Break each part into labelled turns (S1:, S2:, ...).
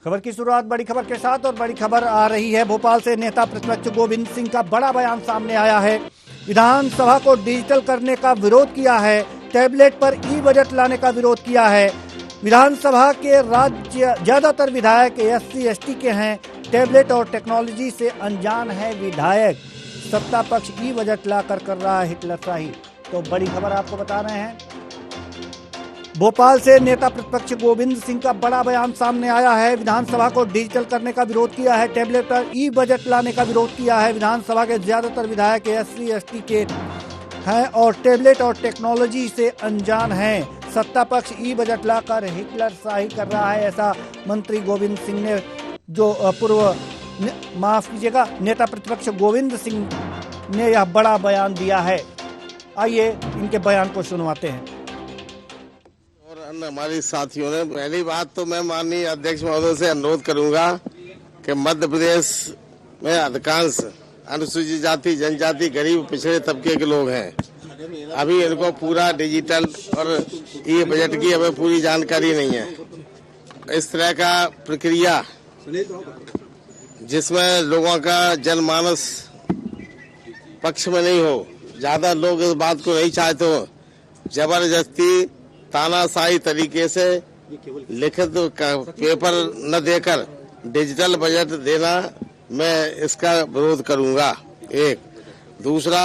S1: खबर की शुरुआत बड़ी खबर के साथ और बड़ी खबर आ रही है भोपाल से। नेता प्रतिपक्ष गोविंद सिंह का बड़ा बयान सामने आया है। विधानसभा को डिजिटल करने का विरोध किया है, टैबलेट पर ई बजट लाने का विरोध किया है। विधानसभा के राज्य ज्यादातर विधायक SC ST के हैं, टैबलेट और टेक्नोलॉजी से अनजान है विधायक। सत्ता पक्ष ई बजट लाकर कर रहा है हिटलरशाही। तो बड़ी खबर आपको बता रहे हैं। भोपाल से नेता प्रतिपक्ष गोविंद सिंह का बड़ा बयान सामने आया है। विधानसभा को डिजिटल करने का विरोध किया है, टैबलेट पर ई बजट लाने का विरोध किया है। विधानसभा के ज्यादातर विधायक SC ST के हैं और टैबलेट और टेक्नोलॉजी से अनजान हैं। सत्ता पक्ष ई बजट लाकर हिटलरशाही कर रहा है, ऐसा मंत्री गोविंद सिंह ने, जो माफ कीजिएगा, नेता प्रतिपक्ष गोविंद सिंह ने यह बड़ा बयान दिया है। आइए इनके बयान को सुनवाते हैं।
S2: हमारे साथियों ने, पहली बात तो मैं माननीय अध्यक्ष महोदय से अनुरोध करूंगा कि मध्य प्रदेश में अधिकांश अनुसूचित जाति, जनजाति, गरीब, पिछड़े तबके के लोग हैं। अभी इनको पूरा डिजिटल और ई बजट की हमें पूरी जानकारी नहीं है। इस तरह का प्रक्रिया जिसमें लोगों का जनमानस पक्ष में नहीं हो, ज्यादा लोग इस बात को नहीं चाहते हो, जबरदस्ती तानाशाही तरीके से लिखित पेपर न देकर डिजिटल बजट देना, मैं इसका विरोध करूंगा। एक दूसरा,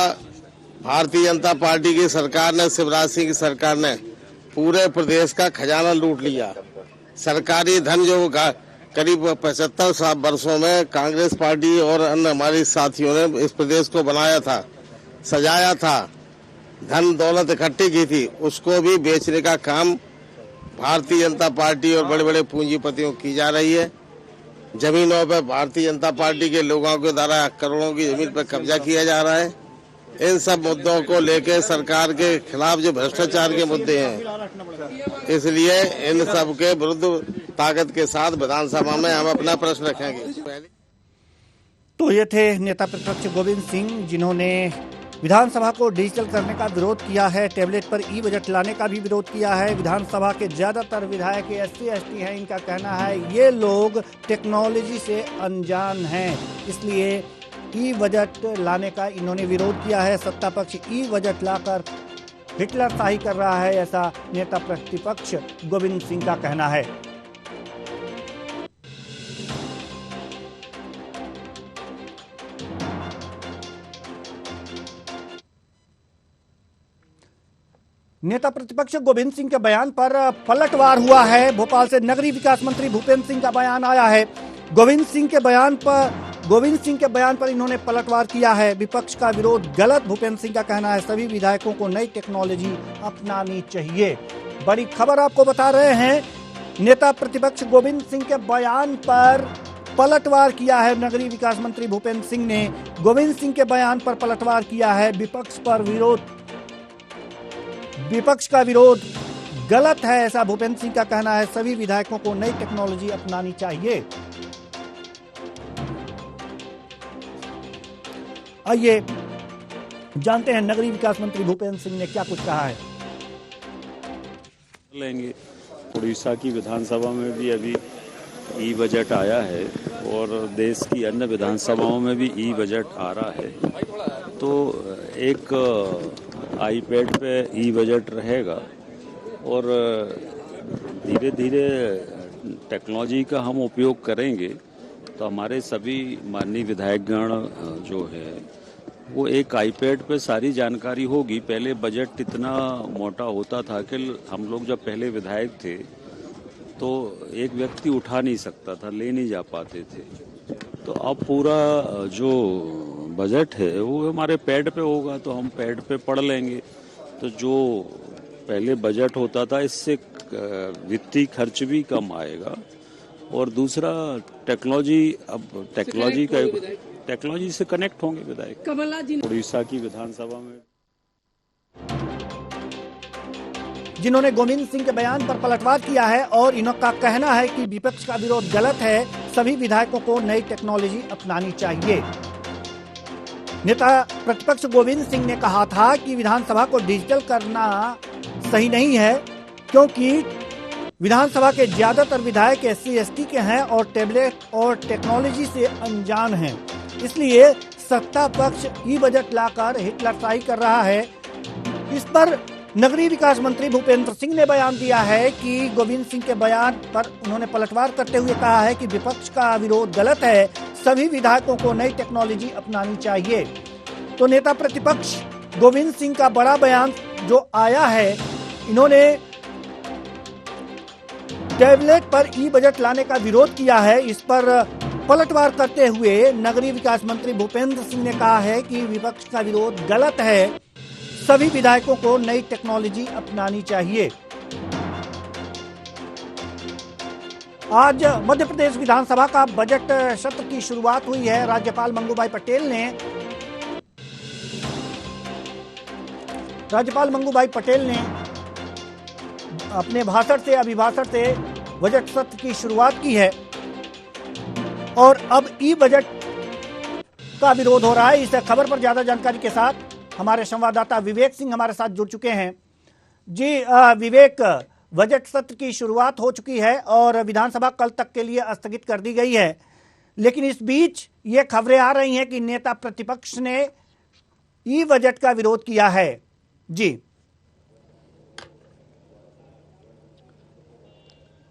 S2: भारतीय जनता पार्टी की सरकार ने, शिवराज सिंह की सरकार ने पूरे प्रदेश का खजाना लूट लिया। सरकारी धन जो करीब 75 वर्षों में कांग्रेस पार्टी और अन्य हमारे साथियों ने इस प्रदेश को बनाया था, सजाया था, धन दौलत इकट्ठी की थी, उसको भी बेचने का काम भारतीय जनता पार्टी और बड़े बड़े पूंजीपतियों की जा रही है। जमीनों पर भारतीय जनता पार्टी के लोगों के द्वारा करोड़ों की जमीन पर कब्जा किया जा रहा है। इन सब मुद्दों को लेकर सरकार के खिलाफ जो भ्रष्टाचार के मुद्दे हैं, इसलिए इन सब के विरुद्ध ताकत के साथ विधानसभा में हम अपना प्रश्न रखेंगे।
S1: तो ये थे नेता प्रतिपक्ष गोविंद सिंह, जिन्होंने विधानसभा को डिजिटल करने का विरोध किया है, टैबलेट पर ई बजट लाने का भी विरोध किया है। विधानसभा के ज्यादातर विधायक SC ST हैं, इनका कहना है ये लोग टेक्नोलॉजी से अनजान हैं, इसलिए ई बजट लाने का इन्होंने विरोध किया है। सत्ता पक्ष ई बजट लाकर हिटलरशाही कर रहा है, ऐसा नेता प्रतिपक्ष गोविंद सिंह का कहना है। नेता प्रतिपक्ष गोविंद सिंह के बयान पर पलटवार हुआ है। भोपाल से नगरीय विकास मंत्री भूपेंद्र सिंह का बयान आया है। गोविंद सिंह के बयान पर इन्होंने पलटवार किया है। विपक्ष का विरोध गलत, भूपेंद्र सिंह का कहना है सभी विधायकों को नई टेक्नोलॉजी अपनानी चाहिए। बड़ी खबर आपको बता रहे हैं। नेता प्रतिपक्ष गोविंद सिंह के बयान पर पलटवार किया है नगरीय विकास मंत्री भूपेंद्र सिंह ने। गोविंद सिंह के बयान पर पलटवार किया है। विपक्ष का विरोध गलत है, ऐसा भूपेंद्र सिंह का कहना है। सभी विधायकों को नई टेक्नोलॉजी अपनानी चाहिए। आइए जानते हैं नगरीय विकास मंत्री भूपेंद्र सिंह ने क्या कुछ कहा है।
S3: लेंगे उड़ीसा की विधानसभा में भी अभी ई बजट आया है और देश की अन्य विधानसभाओं में भी ई बजट आ रहा है। तो एक आईपैड पे ई बजट रहेगा और धीरे धीरे टेक्नोलॉजी का हम उपयोग करेंगे तो हमारे सभी माननीय विधायकगण जो है वो एक आईपैड पे सारी जानकारी होगी। पहले बजट इतना मोटा होता था कि हम लोग जब पहले विधायक थे तो एक व्यक्ति उठा नहीं सकता था, ले नहीं जा पाते थे। तो अब पूरा जो बजट है वो हमारे पैड पे होगा तो हम पैड पे पढ़ लेंगे। तो जो पहले बजट होता था इससे वित्तीय खर्च भी कम आएगा और दूसरा टेक्नोलॉजी से कनेक्ट होंगे विधायक। उड़ीसा की विधानसभा में
S1: जिन्होंने गोविंद सिंह के बयान पर पलटवार किया है और इनका कहना है कि विपक्ष का विरोध गलत है, सभी विधायकों को नई टेक्नोलॉजी अपनानी चाहिए। नेता प्रतिपक्ष गोविंद सिंह ने कहा था कि विधानसभा को डिजिटल करना सही नहीं है, क्योंकि विधानसभा के ज्यादातर विधायक SC/ST के हैं और टैबलेट और टेक्नोलॉजी से अनजान हैं। इसलिए सत्ता पक्ष ई बजट लाकर हिटलरशाही कर रहा है। इस पर नगरीय विकास मंत्री भूपेंद्र सिंह ने बयान दिया है कि गोविंद सिंह के बयान पर उन्होंने पलटवार करते हुए कहा है कि विपक्ष का विरोध गलत है, सभी विधायकों को नई टेक्नोलॉजी अपनानी चाहिए। तो नेता प्रतिपक्ष गोविंद सिंह का बड़ा बयान जो आया है, इन्होंने टैबलेट पर ई बजट लाने का विरोध किया है। इस पर पलटवार करते हुए नगरीय विकास मंत्री भूपेंद्र सिंह ने कहा है कि विपक्ष का विरोध गलत है, सभी विधायकों को नई टेक्नोलॉजी अपनानी चाहिए। आज मध्य प्रदेश विधानसभा का बजट सत्र की शुरुआत हुई है। राज्यपाल मंगूभाई पटेल ने अपने अभिभाषण से बजट सत्र की शुरुआत की है और अब ई बजट का विरोध हो रहा है। इस खबर पर ज्यादा जानकारी के साथ हमारे संवाददाता विवेक सिंह हमारे साथ जुड़ चुके हैं। जी विवेक, बजट सत्र की शुरुआत हो चुकी है और विधानसभा कल तक के लिए स्थगित कर दी गई है, लेकिन इस बीच ये खबरें आ रही हैं कि नेता प्रतिपक्ष ने ई बजट का विरोध किया है। जी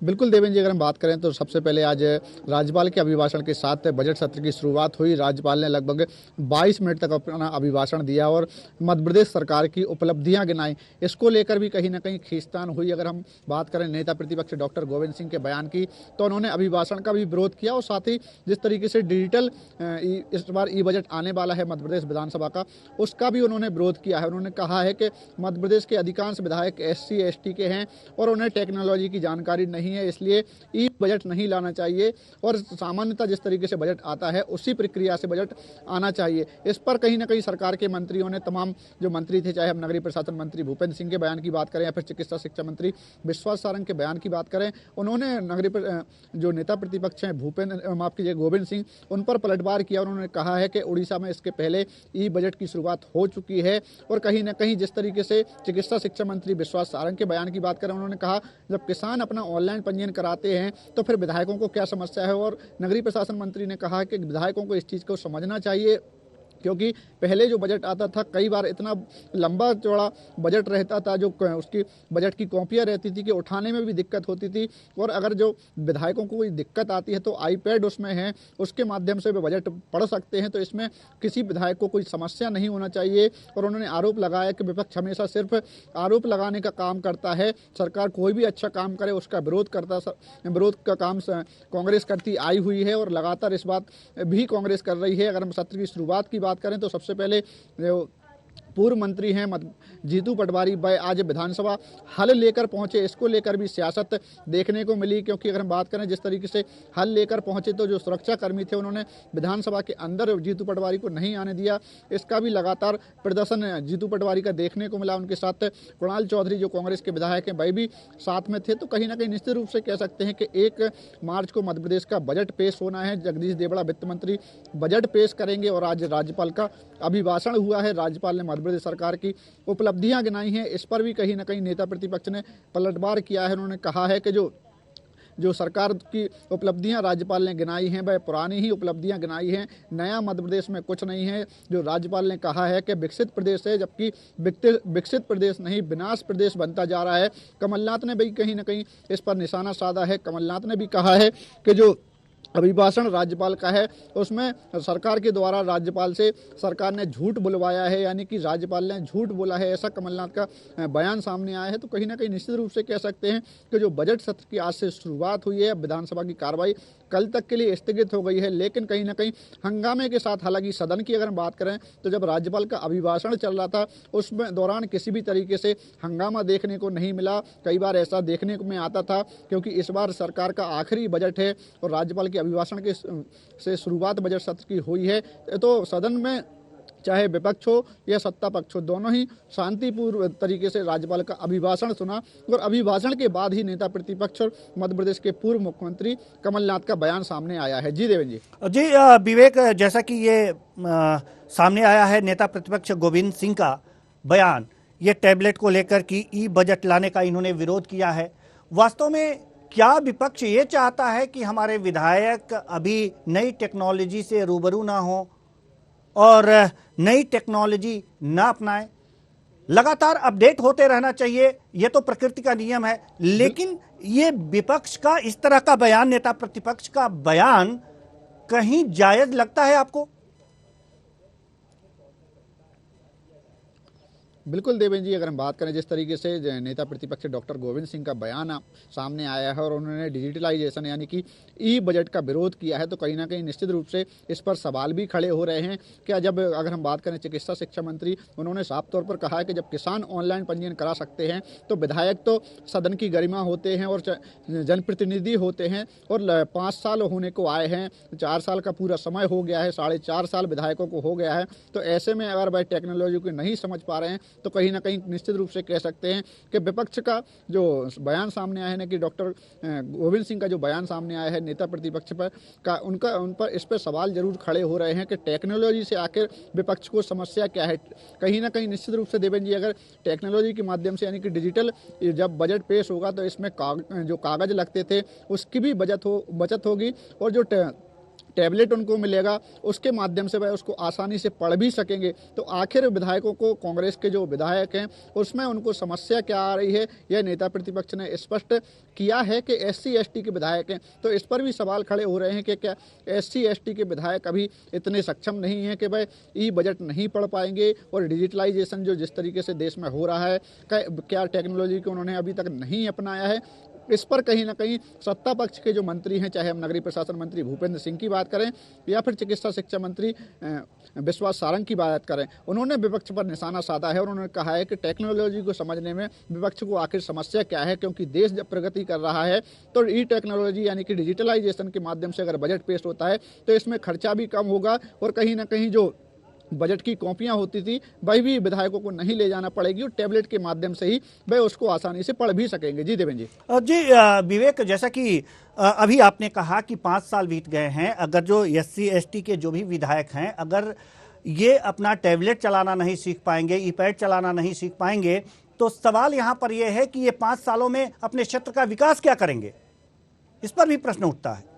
S4: बिल्कुल देवेंद्र जी, अगर हम बात करें तो सबसे पहले आज राज्यपाल के अभिभाषण के साथ बजट सत्र की शुरुआत हुई। राज्यपाल ने लगभग 22 मिनट तक अपना अभिभाषण दिया और मध्य प्रदेश सरकार की उपलब्धियां गिनाई। इसको लेकर भी कहीं ना कहीं खींचतान हुई। अगर हम बात करें नेता प्रतिपक्ष डॉक्टर गोविंद सिंह के बयान की, तो उन्होंने अभिभाषण का भी विरोध किया और साथ ही जिस तरीके से डिजिटल इस बार ई बजट आने वाला है मध्य प्रदेश विधानसभा का, उसका भी उन्होंने विरोध किया है। उन्होंने कहा है कि मध्य प्रदेश के अधिकांश विधायक SC/ST के हैं और उन्हें टेक्नोलॉजी की जानकारी नहीं है, इसलिए ई बजट नहीं लाना चाहिए और सामान्यतः जिस तरीके से बजट आता है उसी प्रक्रिया से बजट आना चाहिए। इस पर कहीं ना कहीं सरकार के मंत्रियों ने, तमाम जो मंत्री थे, चाहे हम नगरीय प्रशासन मंत्री भूपेंद्र सिंह के बयान की बात करें या फिर चिकित्सा शिक्षा मंत्री विश्वास सारंग के बयान की बात करें, उन्होंने जो नेता प्रतिपक्ष हैं गोविंद सिंह, उन पर पलटवार किया। उन्होंने कहा है कि उड़ीसा में इसके पहले ई बजट की शुरुआत हो चुकी है और कहीं ना कहीं जिस तरीके से चिकित्सा शिक्षा मंत्री विश्वास सारंग के बयान की बात करें, उन्होंने कहा जब किसान अपना ऑनलाइन पंजीयन कराते हैं तो फिर विधायकों को क्या समस्या है। और नगरीय प्रशासन मंत्री ने कहा कि विधायकों को इस चीज़ को समझना चाहिए, क्योंकि पहले जो बजट आता था कई बार इतना लंबा चौड़ा बजट रहता था, जो उसकी बजट की कॉपियाँ रहती थी कि उठाने में भी दिक्कत होती थी। और अगर जो विधायकों को कोई दिक्कत आती है तो iPad उसमें है, उसके माध्यम से वे बजट पढ़ सकते हैं, तो इसमें किसी विधायक को कोई समस्या नहीं होना चाहिए। और उन्होंने आरोप लगाया कि विपक्ष हमेशा सिर्फ आरोप लगाने का काम करता है, सरकार कोई भी अच्छा काम करे उसका विरोध का काम कांग्रेस करती आई हुई है और लगातार इस बात भी कांग्रेस कर रही है। अगर हम सत्र की शुरुआत की बात करें तो सबसे पहले जो पूर्व मंत्री हैं जीतू पटवारी भाई आज विधानसभा हल लेकर पहुंचे। इसको लेकर भी सियासत देखने को मिली, क्योंकि अगर हम बात करें जिस तरीके से हल लेकर पहुंचे तो जो सुरक्षा कर्मी थे उन्होंने विधानसभा के अंदर जीतू पटवारी को नहीं आने दिया। इसका भी लगातार प्रदर्शन जीतू पटवारी का देखने को मिला। उनके साथ कुणाल चौधरी जो कांग्रेस के विधायक हैं वही भी साथ में थे। तो कहीं ना कहीं निश्चित रूप से कह सकते हैं कि 1 मार्च को मध्य प्रदेश का बजट पेश होना है। जगदीश देवड़ा वित्त मंत्री बजट पेश करेंगे और आज राज्यपाल का अभिभाषण हुआ है। राज्यपाल ने मध्य प्रदेश सरकार की उपलब्धियां गिनाई हैं। इस पर भी कहीं ना कहीं नेता प्रतिपक्ष ने पलटवार किया है। उन्होंने कहा है कि जो सरकार की उपलब्धियां राज्यपाल ने गिनाई हैं वह पुरानी ही उपलब्धियां गिनाई हैं, नया मध्य प्रदेश में कुछ नहीं है। जो राज्यपाल ने कहा है कि विकसित प्रदेश है, जबकि विकसित प्रदेश नहीं विनाश प्रदेश बनता जा रहा है। कमलनाथ ने भी कहीं ना कहीं इस पर निशाना साधा है। कमलनाथ ने भी कहा है कि जो अभिभाषण राज्यपाल का है उसमें सरकार के द्वारा राज्यपाल से सरकार ने झूठ बुलवाया है, यानी कि राज्यपाल ने झूठ बोला है, ऐसा कमलनाथ का बयान सामने आया है। तो कहीं ना कहीं निश्चित रूप से कह सकते हैं कि जो बजट सत्र की आज से शुरुआत हुई है, विधानसभा की कार्रवाई कल तक के लिए स्थगित हो गई है, लेकिन कहीं ना कहीं हंगामे के साथ, हालांकि सदन की अगर हम बात करें तो जब राज्यपाल का अभिभाषण चल रहा था उसमें दौरान किसी भी तरीके से हंगामा देखने को नहीं मिला। कई बार ऐसा देखने को में आता था, क्योंकि इस बार सरकार का आखिरी बजट है और राज्यपाल के अभिभाषण के से शुरुआत बजट सत्र की हुई है। तो सदन में चाहे विपक्ष हो या सत्ता पक्ष हो, दोनों ही शांतिपूर्ण तरीके से राज्यपाल का अभिभाषण सुना और अभिभाषण के बाद ही नेता प्रतिपक्ष और मध्य प्रदेश के पूर्व मुख्यमंत्री कमलनाथ का बयान सामने आया है। जी देवेंद्र जी।
S1: विवेक, जैसा कि ये सामने आया है नेता प्रतिपक्ष गोविंद सिंह का बयान, ये टैबलेट को लेकर कि ई बजट लाने का इन्होंने विरोध किया है। वास्तव में क्या विपक्ष ये चाहता है कि हमारे विधायक अभी नई टेक्नोलॉजी से रूबरू ना हो और नई टेक्नोलॉजी ना अपनाएं? लगातार अपडेट होते रहना चाहिए, यह तो प्रकृति का नियम है, लेकिन ये विपक्ष का इस तरह का बयान, नेता प्रतिपक्ष का बयान कहीं जायज लगता है आपको?
S4: बिल्कुल देवेंद्र जी, अगर हम बात करें जिस तरीके से नेता प्रतिपक्ष डॉक्टर गोविंद सिंह का बयान सामने आया है और उन्होंने डिजिटलाइजेशन यानी कि ई बजट का विरोध किया है, तो कहीं ना कहीं निश्चित रूप से इस पर सवाल भी खड़े हो रहे हैं। क्या जब अगर हम बात करें चिकित्सा शिक्षा मंत्री, उन्होंने साफ तौर पर कहा है कि जब किसान ऑनलाइन पंजीयन करा सकते हैं तो विधायक तो सदन की गरिमा होते हैं और जनप्रतिनिधि होते हैं, और 5 साल होने को आए हैं, 4 साल का पूरा समय हो गया है, 4.5 साल विधायकों को हो गया है। तो ऐसे में अगर भाई टेक्नोलॉजी को नहीं समझ पा रहे हैं तो कहीं ना कहीं निश्चित रूप से कह सकते हैं कि विपक्ष का जो बयान सामने आया है ना, कि डॉक्टर गोविंद सिंह का जो बयान सामने आया है नेता प्रतिपक्ष पर का, उन पर इस पर सवाल जरूर खड़े हो रहे हैं कि टेक्नोलॉजी से आखिर विपक्ष को समस्या क्या है। कहीं ना कहीं निश्चित रूप से देवेंद्र जी, अगर टेक्नोलॉजी के माध्यम से यानी कि डिजिटल जब बजट पेश होगा तो इसमें जो कागज लगते थे उसकी भी बचत होगी, और जो टैबलेट उनको मिलेगा उसके माध्यम से वह उसको आसानी से पढ़ भी सकेंगे। तो आखिर विधायकों को, कांग्रेस के जो विधायक हैं उसमें उनको समस्या क्या आ रही है, यह नेता प्रतिपक्ष ने स्पष्ट किया है कि SC ST के विधायक हैं। तो इस पर भी सवाल खड़े हो रहे हैं कि क्या SC ST के विधायक अभी इतने सक्षम नहीं हैं कि वह ई बजट नहीं पढ़ पाएंगे, और डिजिटलाइजेशन जो जिस तरीके से देश में हो रहा है, क्या टेक्नोलॉजी को उन्होंने अभी तक नहीं अपनाया है। इस पर कहीं ना कहीं सत्ता पक्ष के जो मंत्री हैं, चाहे हम नगरीय प्रशासन मंत्री भूपेंद्र सिंह की बात करें या फिर चिकित्सा शिक्षा मंत्री विश्वास सारंग की बात करें, उन्होंने विपक्ष पर निशाना साधा है और उन्होंने कहा है कि टेक्नोलॉजी को समझने में विपक्ष को आखिर समस्या क्या है, क्योंकि देश जब प्रगति कर रहा है तो ई टेक्नोलॉजी यानी कि डिजिटलाइजेशन के माध्यम से अगर बजट पेश होता है तो इसमें खर्चा भी कम होगा, और कहीं ना कहीं जो बजट की कॉपियां होती थी वही भी विधायकों को नहीं ले जाना पड़ेगी, और टैबलेट के माध्यम से ही वह उसको आसानी से पढ़ भी सकेंगे। जी देवेंद्र जी।
S1: जी विवेक, जैसा कि अभी आपने कहा कि 5 साल बीत गए हैं, अगर जो SC ST के जो भी विधायक हैं अगर ये अपना टैबलेट चलाना नहीं सीख पाएंगे, ई-पैड चलाना नहीं सीख पाएंगे, तो सवाल यहाँ पर यह है कि ये 5 सालों में अपने क्षेत्र का विकास क्या करेंगे? इस पर भी प्रश्न उठता है।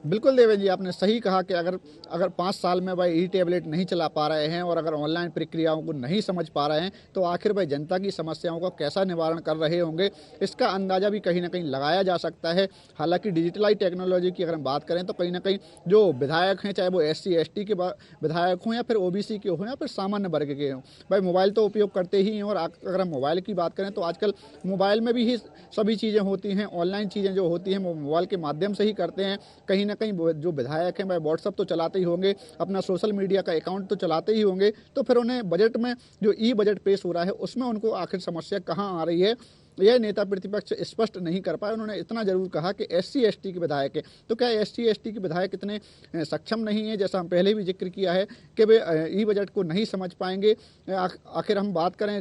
S4: बिल्कुल देवेंद्र जी, आपने सही कहा कि अगर 5 साल में भाई ई टैबलेट नहीं चला पा रहे हैं और अगर ऑनलाइन प्रक्रियाओं को नहीं समझ पा रहे हैं तो आखिर भाई जनता की समस्याओं का कैसा निवारण कर रहे होंगे, इसका अंदाजा भी कहीं ना कहीं लगाया जा सकता है। हालांकि डिजिटलाइज टेक्नोलॉजी की अगर हम बात करें तो कहीं ना कहीं जो विधायक हैं, चाहे वो SC ST के विधायक हों या फिर OBC के हों या फिर सामान्य वर्ग के हों, भाई मोबाइल तो उपयोग करते ही हैं। और अगर हम मोबाइल की बात करें तो आजकल मोबाइल में भी ही सभी चीज़ें होती हैं, ऑनलाइन चीज़ें जो होती हैं वो मोबाइल के माध्यम से ही करते हैं। कहीं ना कहीं जो विधायक हैं भाई व्हाट्सएप तो चलाते ही होंगे, अपना सोशल मीडिया का अकाउंट तो चलाते ही होंगे, तो फिर उन्हें बजट में जो ई बजट पेश हो रहा है उसमें उनको आखिर समस्या कहाँ आ रही है, यह नेता प्रतिपक्ष स्पष्ट नहीं कर पाए। उन्होंने इतना जरूर कहा कि SC ST के विधायक है, तो क्या SC ST के विधायक इतने सक्षम नहीं है, जैसा हम पहले भी जिक्र किया है कि वे ई बजट को नहीं समझ पाएंगे। आखिर हम बात करें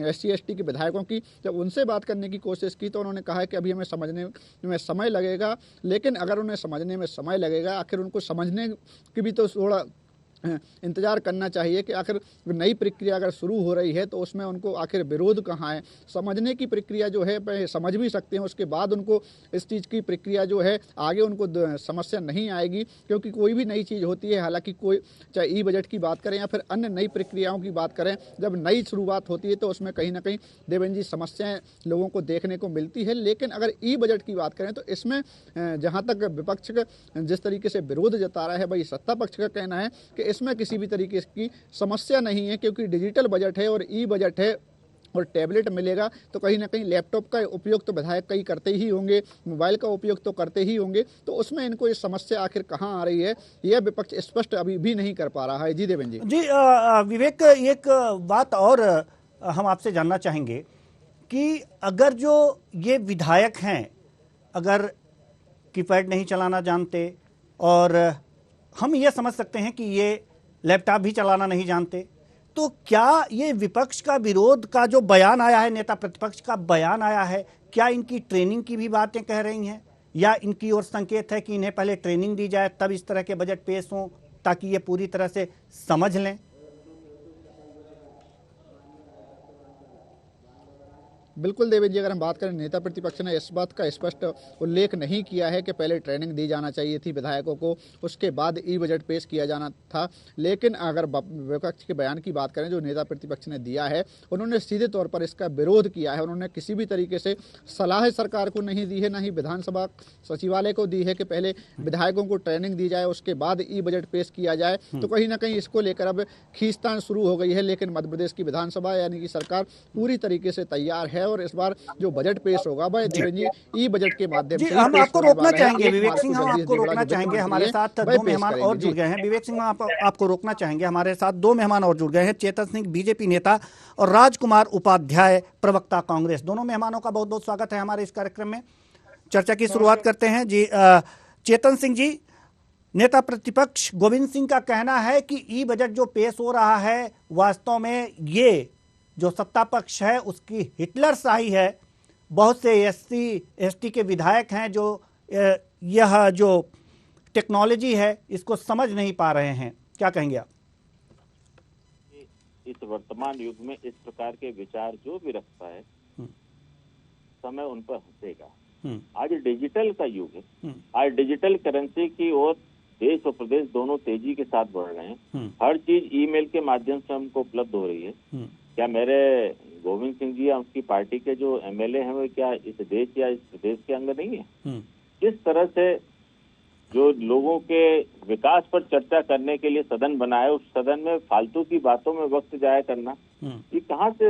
S4: SC ST के विधायकों की, जब उनसे बात करने की कोशिश की तो उन्होंने कहा है कि अभी हमें समझने में समय लगेगा, लेकिन अगर उन्हें समझने में समय लगेगा, आखिर उनको समझने की भी तो थोड़ा इंतजार करना चाहिए कि आखिर नई प्रक्रिया अगर शुरू हो रही है तो उसमें उनको आखिर विरोध कहाँ है। समझने की प्रक्रिया जो है समझ भी सकते हैं, उसके बाद उनको इस चीज़ की प्रक्रिया जो है आगे उनको समस्या नहीं आएगी, क्योंकि कोई भी नई चीज़ होती है, हालांकि कोई चाहे ई बजट की बात करें या फिर अन्य नई प्रक्रियाओं की बात करें, जब नई शुरुआत होती है तो उसमें कहीं ना कहीं देवेंद्र जी समस्याएं लोगों को देखने को मिलती है। लेकिन अगर ई बजट की बात करें तो इसमें जहाँ तक विपक्ष जिस तरीके से विरोध जता रहा है, भाई सत्ता पक्ष का कहना है कि इसमें किसी भी तरीके की समस्या नहीं है, क्योंकि डिजिटल बजट है और ई बजट है और टैबलेट मिलेगा तो कहीं ना कहीं लैपटॉप का उपयोग तो विधायक कई करते ही होंगे, मोबाइल का उपयोग तो करते ही होंगे, तो उसमें इनको ये समस्या आखिर कहाँ आ रही है, यह विपक्ष स्पष्ट अभी भी नहीं कर पा रहा है। जी देवेंद्र जी।
S1: विवेक, एक बात और हम आपसे जानना चाहेंगे कि अगर जो ये विधायक हैं अगर कीपैड नहीं चलाना जानते, और हम ये समझ सकते हैं कि ये लैपटॉप भी चलाना नहीं जानते, तो क्या ये विपक्ष का विरोध का जो बयान आया है, नेता प्रतिपक्ष का बयान आया है, क्या इनकी ट्रेनिंग की भी बातें कह रही हैं, या इनकी ओर संकेत है कि इन्हें पहले ट्रेनिंग दी जाए तब इस तरह के बजट पेश हों ताकि ये पूरी तरह से समझ लें?
S4: बिल्कुल देवेंद्र जी, अगर हम बात करें नेता प्रतिपक्ष ने इस बात का स्पष्ट उल्लेख नहीं किया है कि पहले ट्रेनिंग दी जाना चाहिए थी विधायकों को, उसके बाद ई बजट पेश किया जाना था। लेकिन अगर विपक्ष के बयान की बात करें जो नेता प्रतिपक्ष ने दिया है, उन्होंने सीधे तौर पर इसका विरोध किया है। उन्होंने किसी भी तरीके से सलाह सरकार को नहीं दी है, ना ही विधानसभा सचिवालय को दी है कि पहले विधायकों को ट्रेनिंग दी जाए उसके बाद ई बजट पेश किया जाए। तो कहीं ना कहीं इसको लेकर अब खींचतान शुरू हो गई है। लेकिन मध्य प्रदेश की विधानसभा यानी कि सरकार पूरी तरीके से तैयार है और इस बार जो बजट पेश होगा वह देवेंद्र जी ई बजट के माध्यम
S1: जी
S4: से
S1: हम आपको रोकना चाहेंगे,
S4: 1
S1: विवेक
S4: मार्च
S1: सिंह,
S4: को
S1: हम
S4: जगदीश
S1: आपको
S4: देवड़ा
S1: रोकना
S4: जो वित्त
S1: चाहेंगे।
S4: मंत्री
S1: हमारे
S4: हैं,
S1: साथ
S4: वह
S1: दो
S4: पेश
S1: मेहमान
S4: करेंगे।
S1: और जुड़
S4: जी।
S1: गए हैं। विवेक सिंह, आपको रोकना चाहेंगे। हमारे साथ दो मेहमान और जुड़ गए हैं, चेतन सिंह बीजेपी नेता और राजकुमार उपाध्याय प्रवक्ता कांग्रेस। दोनों मेहमानों का बहुत बहुत स्वागत है हमारे इस कार्यक्रम में। चर्चा की शुरुआत करते हैं। जी चेतन सिंह जी, नेता प्रतिपक्ष गोविंद सिंह का कहना है कि ई बजट जो पेश हो रहा है वास्तव में ये जो सत्ता पक्ष है उसकी हिटलर शाही है। बहुत से एसटी के विधायक हैं जो यह जो टेक्नोलॉजी है इसको समझ नहीं पा रहे हैं। क्या कहेंगे आप?
S5: इस वर्तमान युग में इस प्रकार के विचार जो भी रखता है समय उन पर हंसेगा। आज डिजिटल का युग है। आज डिजिटल करेंसी की ओर देश और प्रदेश दोनों तेजी के साथ बढ़ रहे हैं। हर चीज ईमेल के माध्यम से हमको उपलब्ध हो रही है। क्या मेरे गोविंद सिंह जी या उनकी पार्टी के जो एमएलए हैं वो क्या इस देश या इस प्रदेश के अंग नहीं है? किस तरह से जो लोगों के विकास पर चर्चा करने के लिए सदन बनाया, उस सदन में फालतू की बातों में वक्त जाया करना, ये कहाँ से,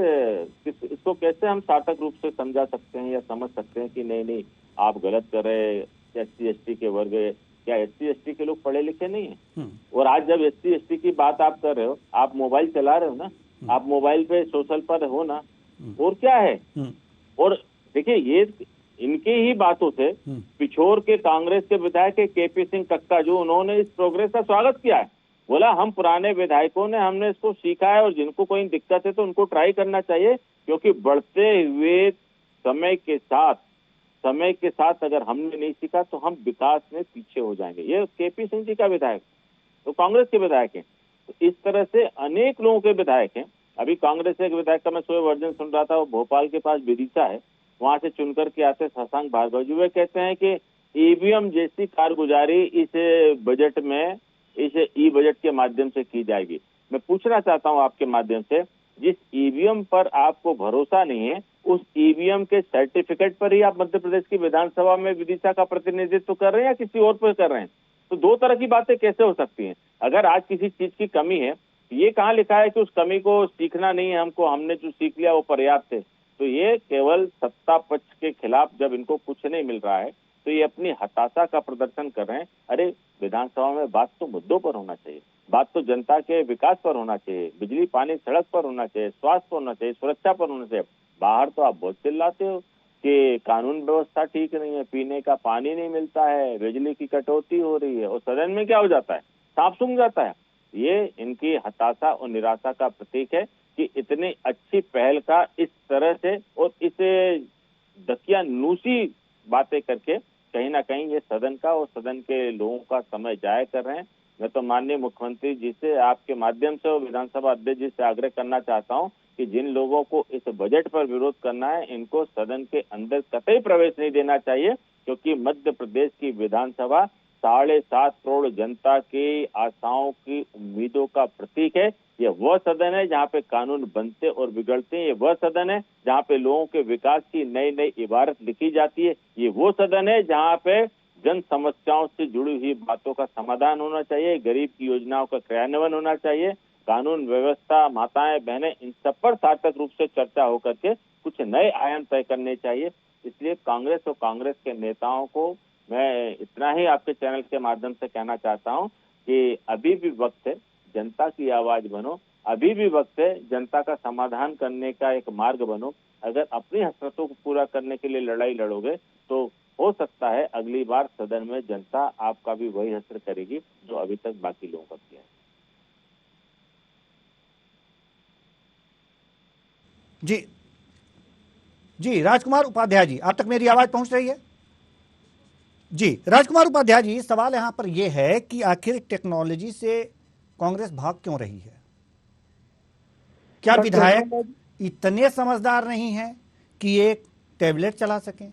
S5: इसको कैसे हम सार्थक रूप से समझा सकते हैं या समझ सकते हैं कि नहीं आप गलत कर रहे? एससी एसटी के वर्ग, क्या एससी एसटी के लोग पढ़े लिखे नहीं है? और आज जब एससी एसटी की बात आप कर रहे हो, आप मोबाइल चला रहे हो ना, आप मोबाइल पे सोशल पर हो ना, और क्या है? और देखिए ये इनकी ही बातों से पिछोर के कांग्रेस के विधायक केपी सिंह कक्का जो उन्होंने इस प्रोग्रेस का स्वागत किया है, बोला हम पुराने विधायकों ने हमने इसको सीखा है और जिनको कोई दिक्कत है तो उनको ट्राई करना चाहिए, क्योंकि बढ़ते हुए समय के साथ अगर हमने नहीं सीखा तो हम विकास में पीछे हो जाएंगे। ये केपी सिंह जी का विधायक तो कांग्रेस के विधायक हैं। तो इस तरह से अनेक लोगों के विधायक हैं। अभी कांग्रेस के विधायक का मैं सुबह वर्जन सुन रहा था, वो भोपाल के पास विदिशा है, वहां से चुनकर के आते शशांक भार्गव जी, वे कहते हैं कि ईवीएम जैसी कारगुजारी इस बजट में, इस ई बजट के माध्यम से की जाएगी। मैं पूछना चाहता हूं आपके माध्यम से, जिस ईवीएम पर आपको भरोसा नहीं है उस ईवीएम के सर्टिफिकेट पर ही आप मध्य प्रदेश की विधानसभा में विदिशा का प्रतिनिधित्व कर रहे हैं या किसी और पर कर रहे हैं? तो दो तरह की बातें कैसे हो सकती हैं? अगर आज किसी चीज की कमी है, ये कहाँ लिखा है कि उस कमी को सीखना नहीं है हमको, हमने जो सीख लिया वो पर्याप्त है? तो ये केवल सत्ता पक्ष के खिलाफ जब इनको कुछ नहीं मिल रहा है तो ये अपनी हताशा का प्रदर्शन कर रहे हैं। अरे विधानसभा में बात तो मुद्दों पर होना चाहिए, बात तो जनता के विकास पर होना चाहिए, बिजली पानी सड़क पर होना चाहिए, स्वास्थ्य पर होना चाहिए, सुरक्षा पर होना चाहिए। बाहर तो आप बहुत चिल्लाते हो कि कानून व्यवस्था ठीक नहीं है, पीने का पानी नहीं मिलता है, बिजली की कटौती हो रही है, और सदन में क्या हो जाता है, सांप सूंघ जाता है। ये इनकी हताशा और निराशा का प्रतीक है कि इतनी अच्छी पहल का इस तरह से और इसे दकियानूसी बातें करके कहीं ना कहीं ये सदन का और सदन के लोगों का समय जाया कर रहे हैं। मैं तो माननीय मुख्यमंत्री जी से आपके माध्यम से और विधानसभा अध्यक्ष जी से आग्रह करना चाहता हूं कि जिन लोगों को इस बजट पर विरोध करना है इनको सदन के अंदर कतई प्रवेश नहीं देना चाहिए, क्योंकि मध्य प्रदेश की विधानसभा 7.5 करोड़ जनता की आशाओं की उम्मीदों का प्रतीक है। ये वह सदन है जहाँ पे कानून बनते और बिगड़ते हैं, ये वह सदन है जहाँ पे लोगों के विकास की नई नई इबारत लिखी जाती है, ये वो सदन है जहाँ पे जन समस्याओं से जुड़ी हुई बातों का समाधान होना चाहिए, गरीब की योजनाओं का क्रियान्वयन होना चाहिए, कानून व्यवस्था, माताएं बहनें, इन सब पर सार्थक रूप से चर्चा होकर के कुछ नए आयाम तय करने चाहिए। इसलिए कांग्रेस और कांग्रेस के नेताओं को मैं इतना ही आपके चैनल के माध्यम से कहना चाहता हूं कि अभी भी वक्त है, जनता की आवाज बनो, अभी भी वक्त है, जनता का समाधान करने का एक मार्ग बनो। अगर अपनी हसरतों को पूरा करने के लिए लड़ाई लड़ोगे तो हो सकता है अगली बार सदन में जनता आपका भी वही हसर करेगी जो अभी तक बाकी लोगों का किया है।
S1: जी राजकुमार उपाध्याय जी, आप तक मेरी आवाज पहुंच रही है? जी राजकुमार उपाध्याय जी, सवाल यहां पर यह है कि आखिर टेक्नोलॉजी से कांग्रेस भाग क्यों रही है? क्या विधायक इतने समझदार नहीं हैं कि एक टैबलेट चला सकें,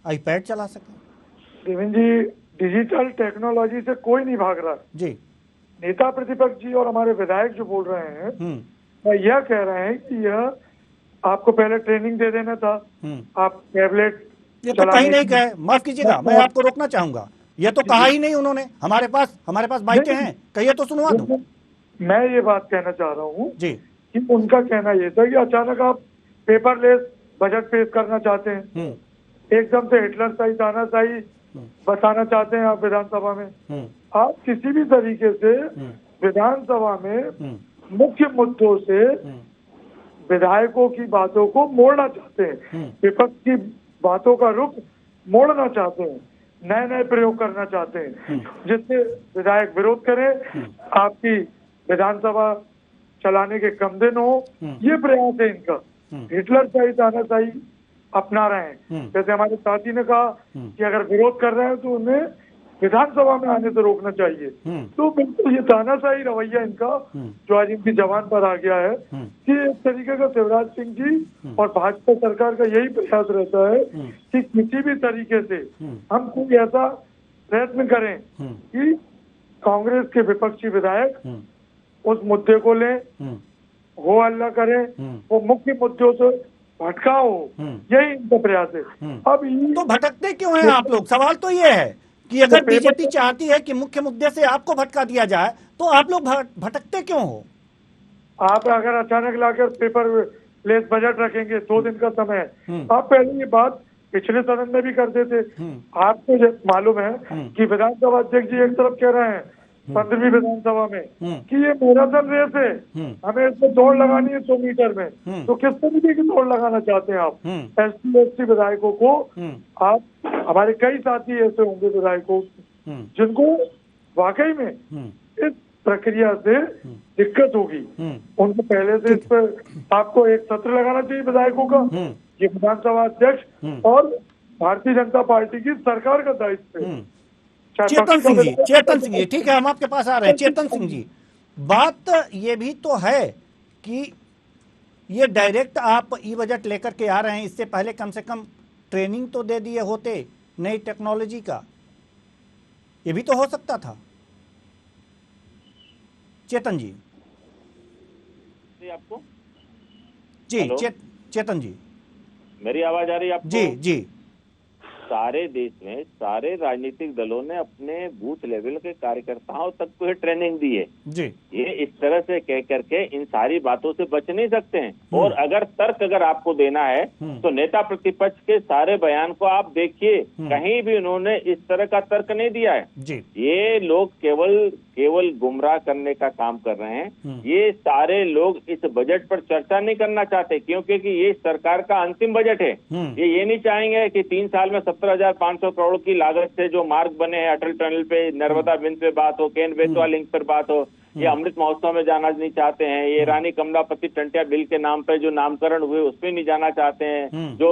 S1: आईपैड चला सकें?
S6: देवेंद्र जी, डिजिटल टेक्नोलॉजी से कोई नहीं भाग रहा।
S1: जी।
S6: नेता प्रतिपक्ष जी और हमारे विधायक जो बोल रहे हैं, वह यह कह रहे हैं कि यह आपको पहले ट्रेनिंग दे देना था, आप टैबलेट
S1: ये तो कहीं नहीं कहे, माफ कीजिएगा, मैं आपको रोकना चाहूंगा, ये तो कहा ही नहीं उन्होंने। हमारे पास बाइटें हैं, कहिए तो सुनवा दूं।
S6: मैं ये बात कहना चाह रहा हूँ
S1: जी
S6: कि उनका कहना ये था कि अचानक आप पेपरलेस बजट पेश करना चाहते हैं, एकदम से हिटलर सही तानाशाही बताना चाहते हैं आप विधानसभा में। आप किसी भी तरीके से विधानसभा में मुख्य मुद्दों से विधायकों की बातों को मोड़ना चाहते हैं, विपक्ष की बातों का रुख मोड़ना चाहते हैं, नए नए प्रयोग करना चाहते हैं जिससे विधायक विरोध करें, आपकी विधानसभा चलाने के कम दिन हो। ये प्रयास है इनका, हिटलर शाही तानाशाही अपना रहे हैं। जैसे हमारे साथी ने कहा कि अगर विरोध कर रहे हैं तो उन्हें विधानसभा में आने से रोकना चाहिए। तो बिल्कुल ये तानाशाही रवैया इनका जो आज इनकी जबान पर आ गया है कि एक तरीके का शिवराज सिंह जी और भाजपा सरकार का यही प्रयास रहता है कि किसी भी तरीके से हम कोई ऐसा प्रयत्न करें कि कांग्रेस के विपक्षी विधायक उस मुद्दे को लें, हो हल्ला करें, वो मुख्य मुद्दों से भटकाओ, यही इनका प्रयास है। अब
S1: तो भटकते क्यों हैं आप लोग? सवाल तो ये है कि अगर बीजेपी चाहती है कि मुख्य मुद्दे से आपको भटका दिया जाए तो आप लोग भटकते क्यों हो?
S6: आप अगर अचानक लाकर पेपर लेस बजट रखेंगे, 2 दिन का समय है, आप पहले ये बात पिछले सदन में भी करते थे। आपको मालूम है कि विधानसभा अध्यक्ष जी एक तरफ कह रहे हैं 15वीं विधानसभा में कि ये मैराथन रेस है, हमें इसमें दौड़ लगानी है 100 मीटर में। तो किस तरीके की दौड़ लगाना चाहते हैं आप? SC विधायकों को आप, हमारे कई साथी ऐसे होंगे विधायकों जिनको वाकई में इस प्रक्रिया से दिक्कत होगी, उनको पहले से इस पर आपको एक सत्र लगाना चाहिए विधायकों का। ये विधानसभा अध्यक्ष और भारतीय जनता पार्टी की सरकार का दायित्व है।
S1: चेतन सिंह जी, ठीक है, हम आपके पास आ रहे हैं। चेतन सिंह जी, बात ये भी तो है कि ये डायरेक्ट आप ई बजट लेकर के आ रहे हैं, इससे पहले कम से कम ट्रेनिंग तो दे दिए होते नई टेक्नोलॉजी का, ये भी तो हो सकता था। चेतन जी,
S5: आपको
S1: जी, चेतन जी,
S5: मेरी आवाज आ रही है आपको?
S1: जी जी।
S5: सारे देश में सारे राजनीतिक दलों ने अपने बूथ लेवल के कार्यकर्ताओं तक को ट्रेनिंग दी है
S1: जी।
S5: ये इस तरह से कह करके इन सारी बातों से बच नहीं सकते हैं। और अगर आपको देना है तो नेता प्रतिपक्ष के सारे बयान को आप देखिए, कहीं भी उन्होंने इस तरह का तर्क नहीं दिया है
S1: जी।
S5: ये लोग केवल गुमराह करने का काम कर रहे हैं। ये सारे लोग इस बजट पर चर्चा नहीं करना चाहते क्योंकि ये सरकार का अंतिम बजट है। ये नहीं चाहेंगे कि 3 साल में 17,500 करोड़ की लागत से जो मार्ग बने हैं, अटल टनल पे, नर्मदा बिंद पे बात हो, केन बेतवा लिंक पर बात हो, ये अमृत महोत्सव में जाना नहीं चाहते हैं, ये रानी कमलापति टंटिया बिल के नाम पे जो नामकरण हुए उस पर नहीं जाना चाहते हैं, जो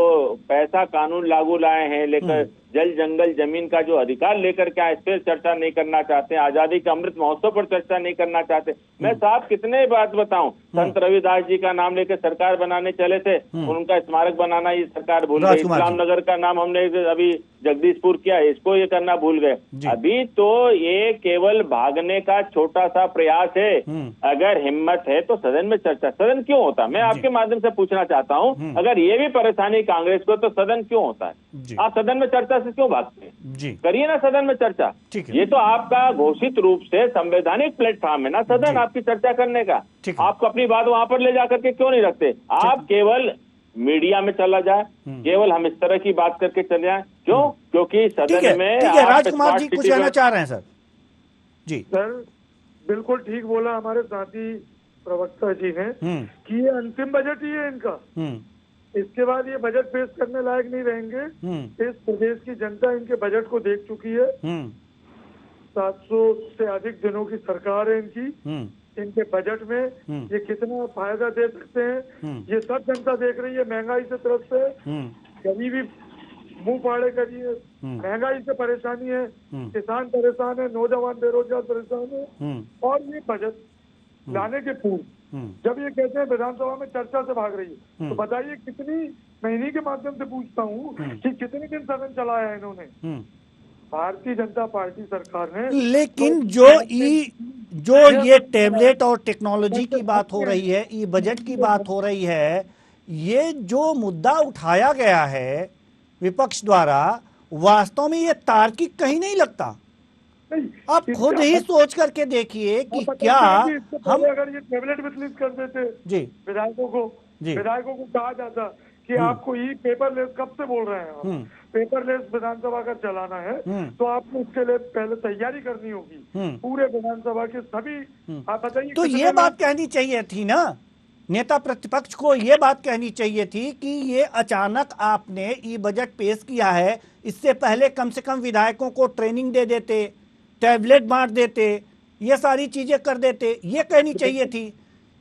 S5: पैसा कानून लागू लाए हैं लेकर जल जंगल जमीन का जो अधिकार लेकर के इस पर चर्चा नहीं करना चाहते हैं, आजादी के अमृत महोत्सव पर चर्चा नहीं करना चाहते। मैं साहब कितने बात बताऊं, संत रविदास जी का नाम लेकर सरकार बनाने चले थे, उनका स्मारक बनाना ये सरकार भूल गई। इस्लाम नगर का नाम हमने अभी जगदीशपुर किया, इसको ये करना भूल गए। अभी तो ये केवल भागने का छोटा सा प्रयास है। अगर हिम्मत है तो सदन में चर्चा, सदन क्यों होता? मैं आपके माध्यम से पूछना चाहता हूं, अगर ये भी परेशानी कांग्रेस को तो सदन क्यों होता है? आप सदन में चर्चा से क्यों भागते हैं? करिए ना सदन में चर्चा। ये तो आपका घोषित रूप से संवैधानिक प्लेटफॉर्म है ना सदन आपकी चर्चा करने का। आप अपनी बात वहां पर ले जाकर के क्यों नहीं रखते? आप केवल मीडिया में चला जाए, केवल हम इस तरह की बात करके चले जाए, क्यों? क्योंकि सदन में
S1: राजकुमार जी कुछ कहना चाह रहे हैं सर। जी
S6: सर, बिल्कुल ठीक बोला हमारे साथी प्रवक्ता जी ने कि ये अंतिम बजट ही है इनका। इसके बाद ये बजट पेश करने लायक नहीं रहेंगे। इस प्रदेश की जनता इनके बजट को देख चुकी है। 700 से अधिक दिनों की सरकार है इनकी। इनके बजट में ये कितना फायदा दे सकते हैं ये सब जनता देख रही है। महंगाई से तरफ से गरीबी मुंह फाड़े करी है, महंगाई से परेशानी है, किसान परेशान है, नौजवान बेरोजगार परेशान है। और ये बजट लाने के पूर्व जब ये कहते हैं विधानसभा में चर्चा से भाग रही है, तो बताइए कितनी मैं इन्हीं के माध्यम से पूछता हूँ कि कितने दिन सदन चलाया है इन्होंने। भारतीय जनता पार्टी सरकार ने।
S1: लेकिन
S6: तो
S1: जो ये टैबलेट और टेक्नोलॉजी की बात हो रही है, ई बजट की बात हो रही है, ये जो मुद्दा उठाया गया है विपक्ष द्वारा, वास्तव में ये तार्किक कहीं नहीं लगता। आप खुद ही सोच करके देखिए कि क्या हम
S6: अगर ये टैबलेट वितरित कर देते
S1: जी
S6: विधायकों को कहा जाता कि आपको ई पेपरलेस, कब से बोल रहे हैं आप, पेपरलेस विधानसभा का चलाना है, तो आपको उसके लिए पहले तैयारी करनी होगी पूरे विधानसभा के सभी। आप बताइए,
S1: तो ये बात कहनी चाहिए थी ना, नेता प्रतिपक्ष को ये बात कहनी चाहिए थी कि ये अचानक आपने ई बजट पेश किया है, इससे पहले कम से कम विधायकों को ट्रेनिंग दे देते, टैबलेट बांट देते, ये सारी चीजें कर देते, ये कहनी चाहिए थी।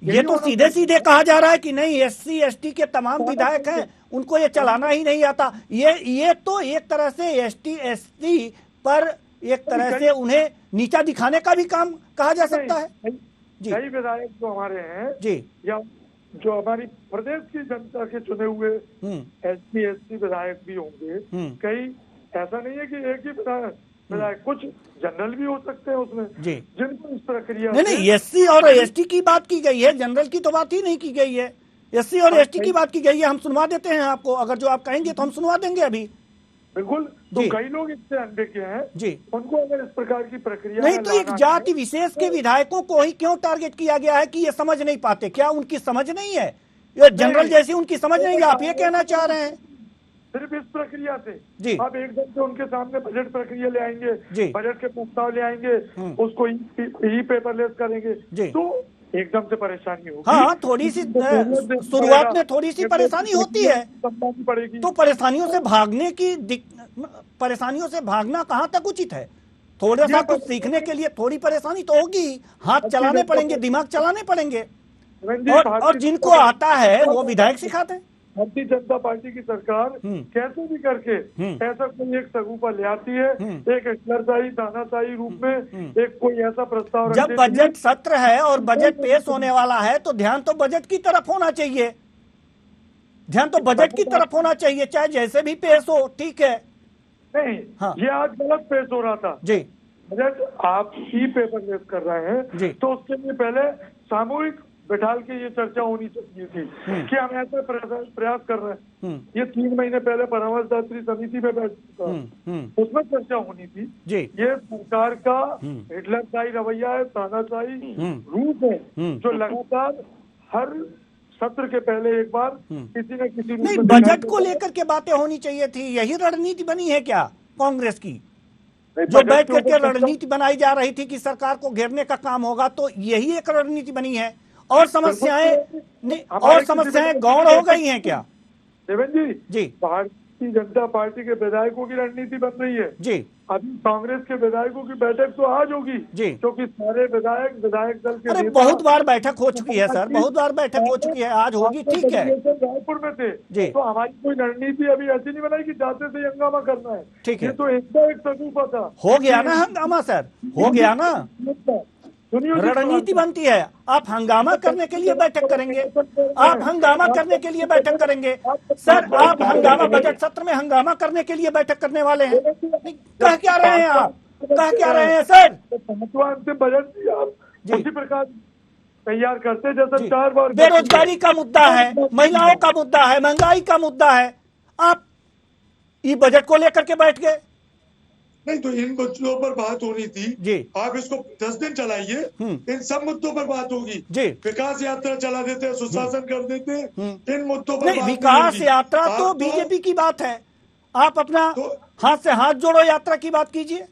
S1: ये तो सीधे सीधे कहा जा रहा है कि नहीं, SC ST के तमाम विधायक हैं, उनको ये चलाना ही नहीं आता। ये तो एक तरह से ST SC पर एक तरह से उन्हें नीचा दिखाने का भी काम कहा जा सकता है।
S6: कई विधायक जो हमारे हैं जी, या जो हमारी प्रदेश की जनता के चुने हुए SC ST विधायक भी होंगे, कई, ऐसा नहीं है कि एक ही विधायक, कुछ जनरल भी हो सकते हैं उसमें जी, जिनको इस प्रक्रिया
S1: नहीं SC और ST की बात की गई है, जनरल की तो बात ही नहीं की गई है। SC और ST की बात की गई है। हम सुनवा देते हैं आपको, अगर जो आप कहेंगे तो हम सुनवा देंगे अभी।
S6: बिल्कुल, तो कई लोग इससे अनभिज्ञ हैं जी, उनको अगर इस प्रकार की प्रक्रिया
S1: नहीं, तो एक जाति विशेष के विधायकों को ही क्यों टारगेट किया गया है कि ये समझ नहीं पाते? क्या उनकी समझ नहीं है? ये जनरल जैसी उनकी समझ नहीं है, आप ये कहना चाह रहे हैं?
S6: सिर्फ इस प्रक्रिया से जी, आप एकदम से उनके सामने बजट प्रक्रिया ले आएंगे, बजट के प्रस्ताव ले आएंगे, उसको ई पेपरलेस करेंगे, तो एकदम से परेशानी होगी।
S1: हाँ, थोड़ी सी शुरुआत में थोड़ी सी परेशानी होती है,
S6: पड़ेगी।
S1: तो परेशानियों से भागना कहाँ तक उचित है? थोड़ा सा कुछ सीखने के लिए थोड़ी परेशानी तो होगी, हाथ चलाने पड़ेंगे, दिमाग चलाने पड़ेंगे, और जिनको आता है वो विधायक सिखाते हैं।
S6: भारतीय जनता पार्टी की सरकार कैसे भी करके ऐसा कोई एक सगुफा ले आती है, एक हिटलरशाही तानाशाही रूप में एक कोई ऐसा प्रस्ताव।
S1: जब बजट सत्र है और बजट पेश होने वाला है तो ध्यान तो बजट की तरफ होना चाहिए, ध्यान तो बजट की तरफ होना चाहिए, चाहे जैसे भी पेश हो, ठीक है।
S6: नहीं हाँ, ये आज गलत पेश हो रहा था
S1: जी।
S6: बजट आप ई पेपरलेस कर रहे हैं तो उसके लिए पहले सामूहिक बैठाल के ये चर्चा होनी चाहिए थी कि हम ऐसा प्रयास कर रहे हैं। ये 3 महीने पहले परामर्शदात्री समिति में बैठ चुका, उसमें चर्चा होनी थी। ये सरकार का हिटलरशाही रवैया है, तानाशाही रूप है, जो लगातार हर सत्र के पहले एक बार किसी न किसी
S1: नहीं, बजट को लेकर के बातें होनी चाहिए थी। यही रणनीति बनी है क्या कांग्रेस की, जो बैठ करके रणनीति बनाई जा रही थी कि सरकार को घेरने का काम होगा, तो यही एक रणनीति बनी है? और समस्याएं गौण हो गई हैं क्या
S6: देवेंद्र जी? भारतीय जनता पार्टी के विधायकों की रणनीति बन रही है जी। अभी कांग्रेस के विधायकों की बैठक तो आज होगी जी, क्योंकि सारे विधायक दल के
S1: अरे बहुत बार बैठक हो चुकी है सर, बहुत बार बैठक हो चुकी है, आज होगी, ठीक है।
S6: रायपुर में थे जी, तो हमारी कोई रणनीति अभी ऐसी नहीं बनाई कि जाते से हंगामा करना है, ठीक है। ये तो एक सगुफा था, हो
S1: गया ना हंगामा सर, हो गया ना, रणनीति बनती है। आप हंगामा करने के लिए बैठक करेंगे, आप हंगामा करने के लिए बैठक करेंगे सर, आप हंगामा बजट सत्र में हंगामा करने के लिए बैठक करने वाले हैं? कह क्या रहे हैं आप, कह क्या रहे हैं सर?
S6: अंतिम बजट आप उसी प्रकार तैयार करते जैसे 4 बार।
S1: बेरोजगारी का मुद्दा है, महिलाओं का मुद्दा है, महंगाई का मुद्दा है, आप ये बजट को लेकर के बैठ गए।
S6: नहीं तो इन मुद्दों पर बात होनी थी जी, आप इसको 10 दिन चलाइए, इन सब मुद्दों पर बात होगी जी। विकास यात्रा चला देते, सुशासन कर देते, इन मुद्दों पर
S1: नहीं, विकास यात्रा तो बीजेपी की बात है, आप अपना हाथ से हाथ जोड़ो यात्रा की बात कीजिए।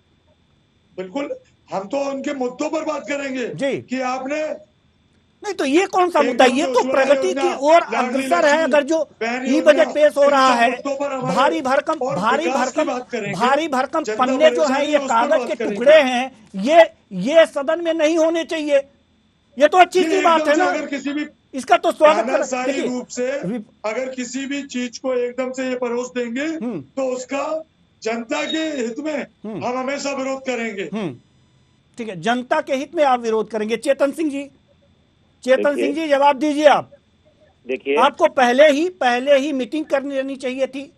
S6: बिल्कुल, हम तो उनके मुद्दों पर बात करेंगे जी, कि आपने
S1: नहीं तो ये कौन सा मुद्दा, ये तो प्रगति की ओर अग्रसर है। अगर जो ई बजट पेश हो रहा है, भारी भरकम पन्ने जो हैं, ये कागज के टुकड़े हैं, ये सदन में नहीं होने चाहिए। ये तो अच्छी सी बात है ना,
S6: अगर किसी भी
S1: इसका तो स्वागत
S6: रूप से अगर किसी भी चीज को एकदम से ये परोस देंगे तो उसका जनता के हित में हम हमेशा विरोध करेंगे।
S1: ठीक है, जनता के हित में आप विरोध करेंगे। चेतन सिंह जी जवाब दीजिए आप।
S5: देखिए,
S1: आपको पहले ही मीटिंग करनी रहनी चाहिए थी,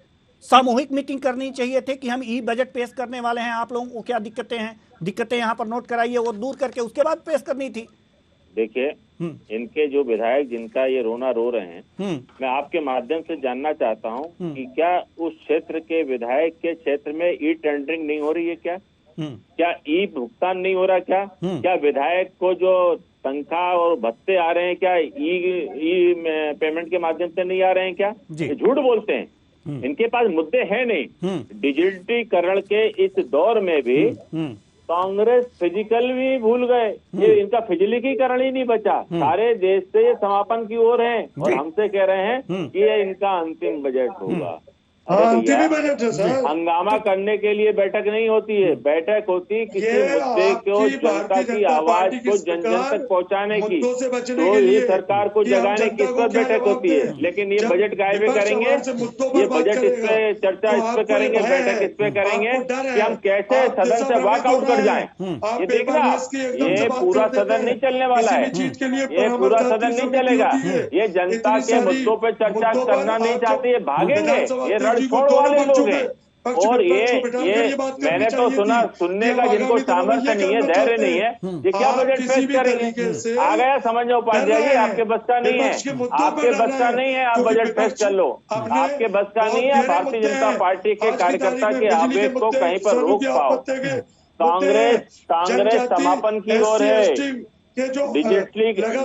S1: सामूहिक मीटिंग करनी चाहिए थी कि हम ई बजट पेश करने वाले हैं, आप लोगों को क्या दिक्कतें यहाँ पर नोट कराइए, वो दूर करके उसके बाद पेश करनी थी।
S5: देखिए, इनके जो विधायक जिनका ये रोना रो रहे हैं, मैं आपके माध्यम से जानना चाहता हूं कि क्या उस क्षेत्र के विधायक के क्षेत्र में ई टेंडरिंग नहीं हो रही है क्या ई भुगतान नहीं हो रहा क्या विधायक को जो तनख्वाह और भत्ते आ रहे हैं क्या ई पेमेंट के माध्यम से नहीं आ रहे हैं क्या? ये झूठ बोलते हैं, इनके पास मुद्दे हैं नहीं। डिजिटलीकरण के इस दौर में भी कांग्रेस फिजिकल भी भूल गए, ये इनका फिजिकलीकरण ही नहीं बचा, सारे देश से ये समापन की ओर हैं और हमसे कह रहे हैं कि ये इनका अंतिम बजट होगा।
S6: अंतिम बजट है सर।
S5: हंगामा करने के लिए बैठक नहीं होती है, बैठक होती किसी मुद्दे को, जनता की आवाज को जन जन तक पहुंचाने की, तो ये सरकार को जगाने की इस पर बैठक होती है। लेकिन ये बजट गायब करेंगे, ये बजट इस पे चर्चा इस पे करेंगे, बैठक इस पे करेंगे कि हम कैसे सदन से वॉकआउट कर जाएं। ये देखना, ये पूरा सदन नहीं चलने वाला है, ये पूरा सदन नहीं चलेगा, ये जनता के मुद्दों पे चर्चा करना नहीं चाहते, ये भागेंगे, ये छोड़ वाले लोग हैं। और ये मैंने तो सुनने का जिनको सामर्थ्य नहीं है, धैर्य नहीं है, ये क्या बजट पेश करेंगे? आ गया समझ में उपाध्याय जी, आपके बस का नहीं है, आपके बस का नहीं है, आप बजट पेश कर लो, आपके बस का नहीं है। भारतीय जनता पार्टी के कार्यकर्ता के आवेग को कहीं पर रोक पाओ। कांग्रेस समापन की ओर है,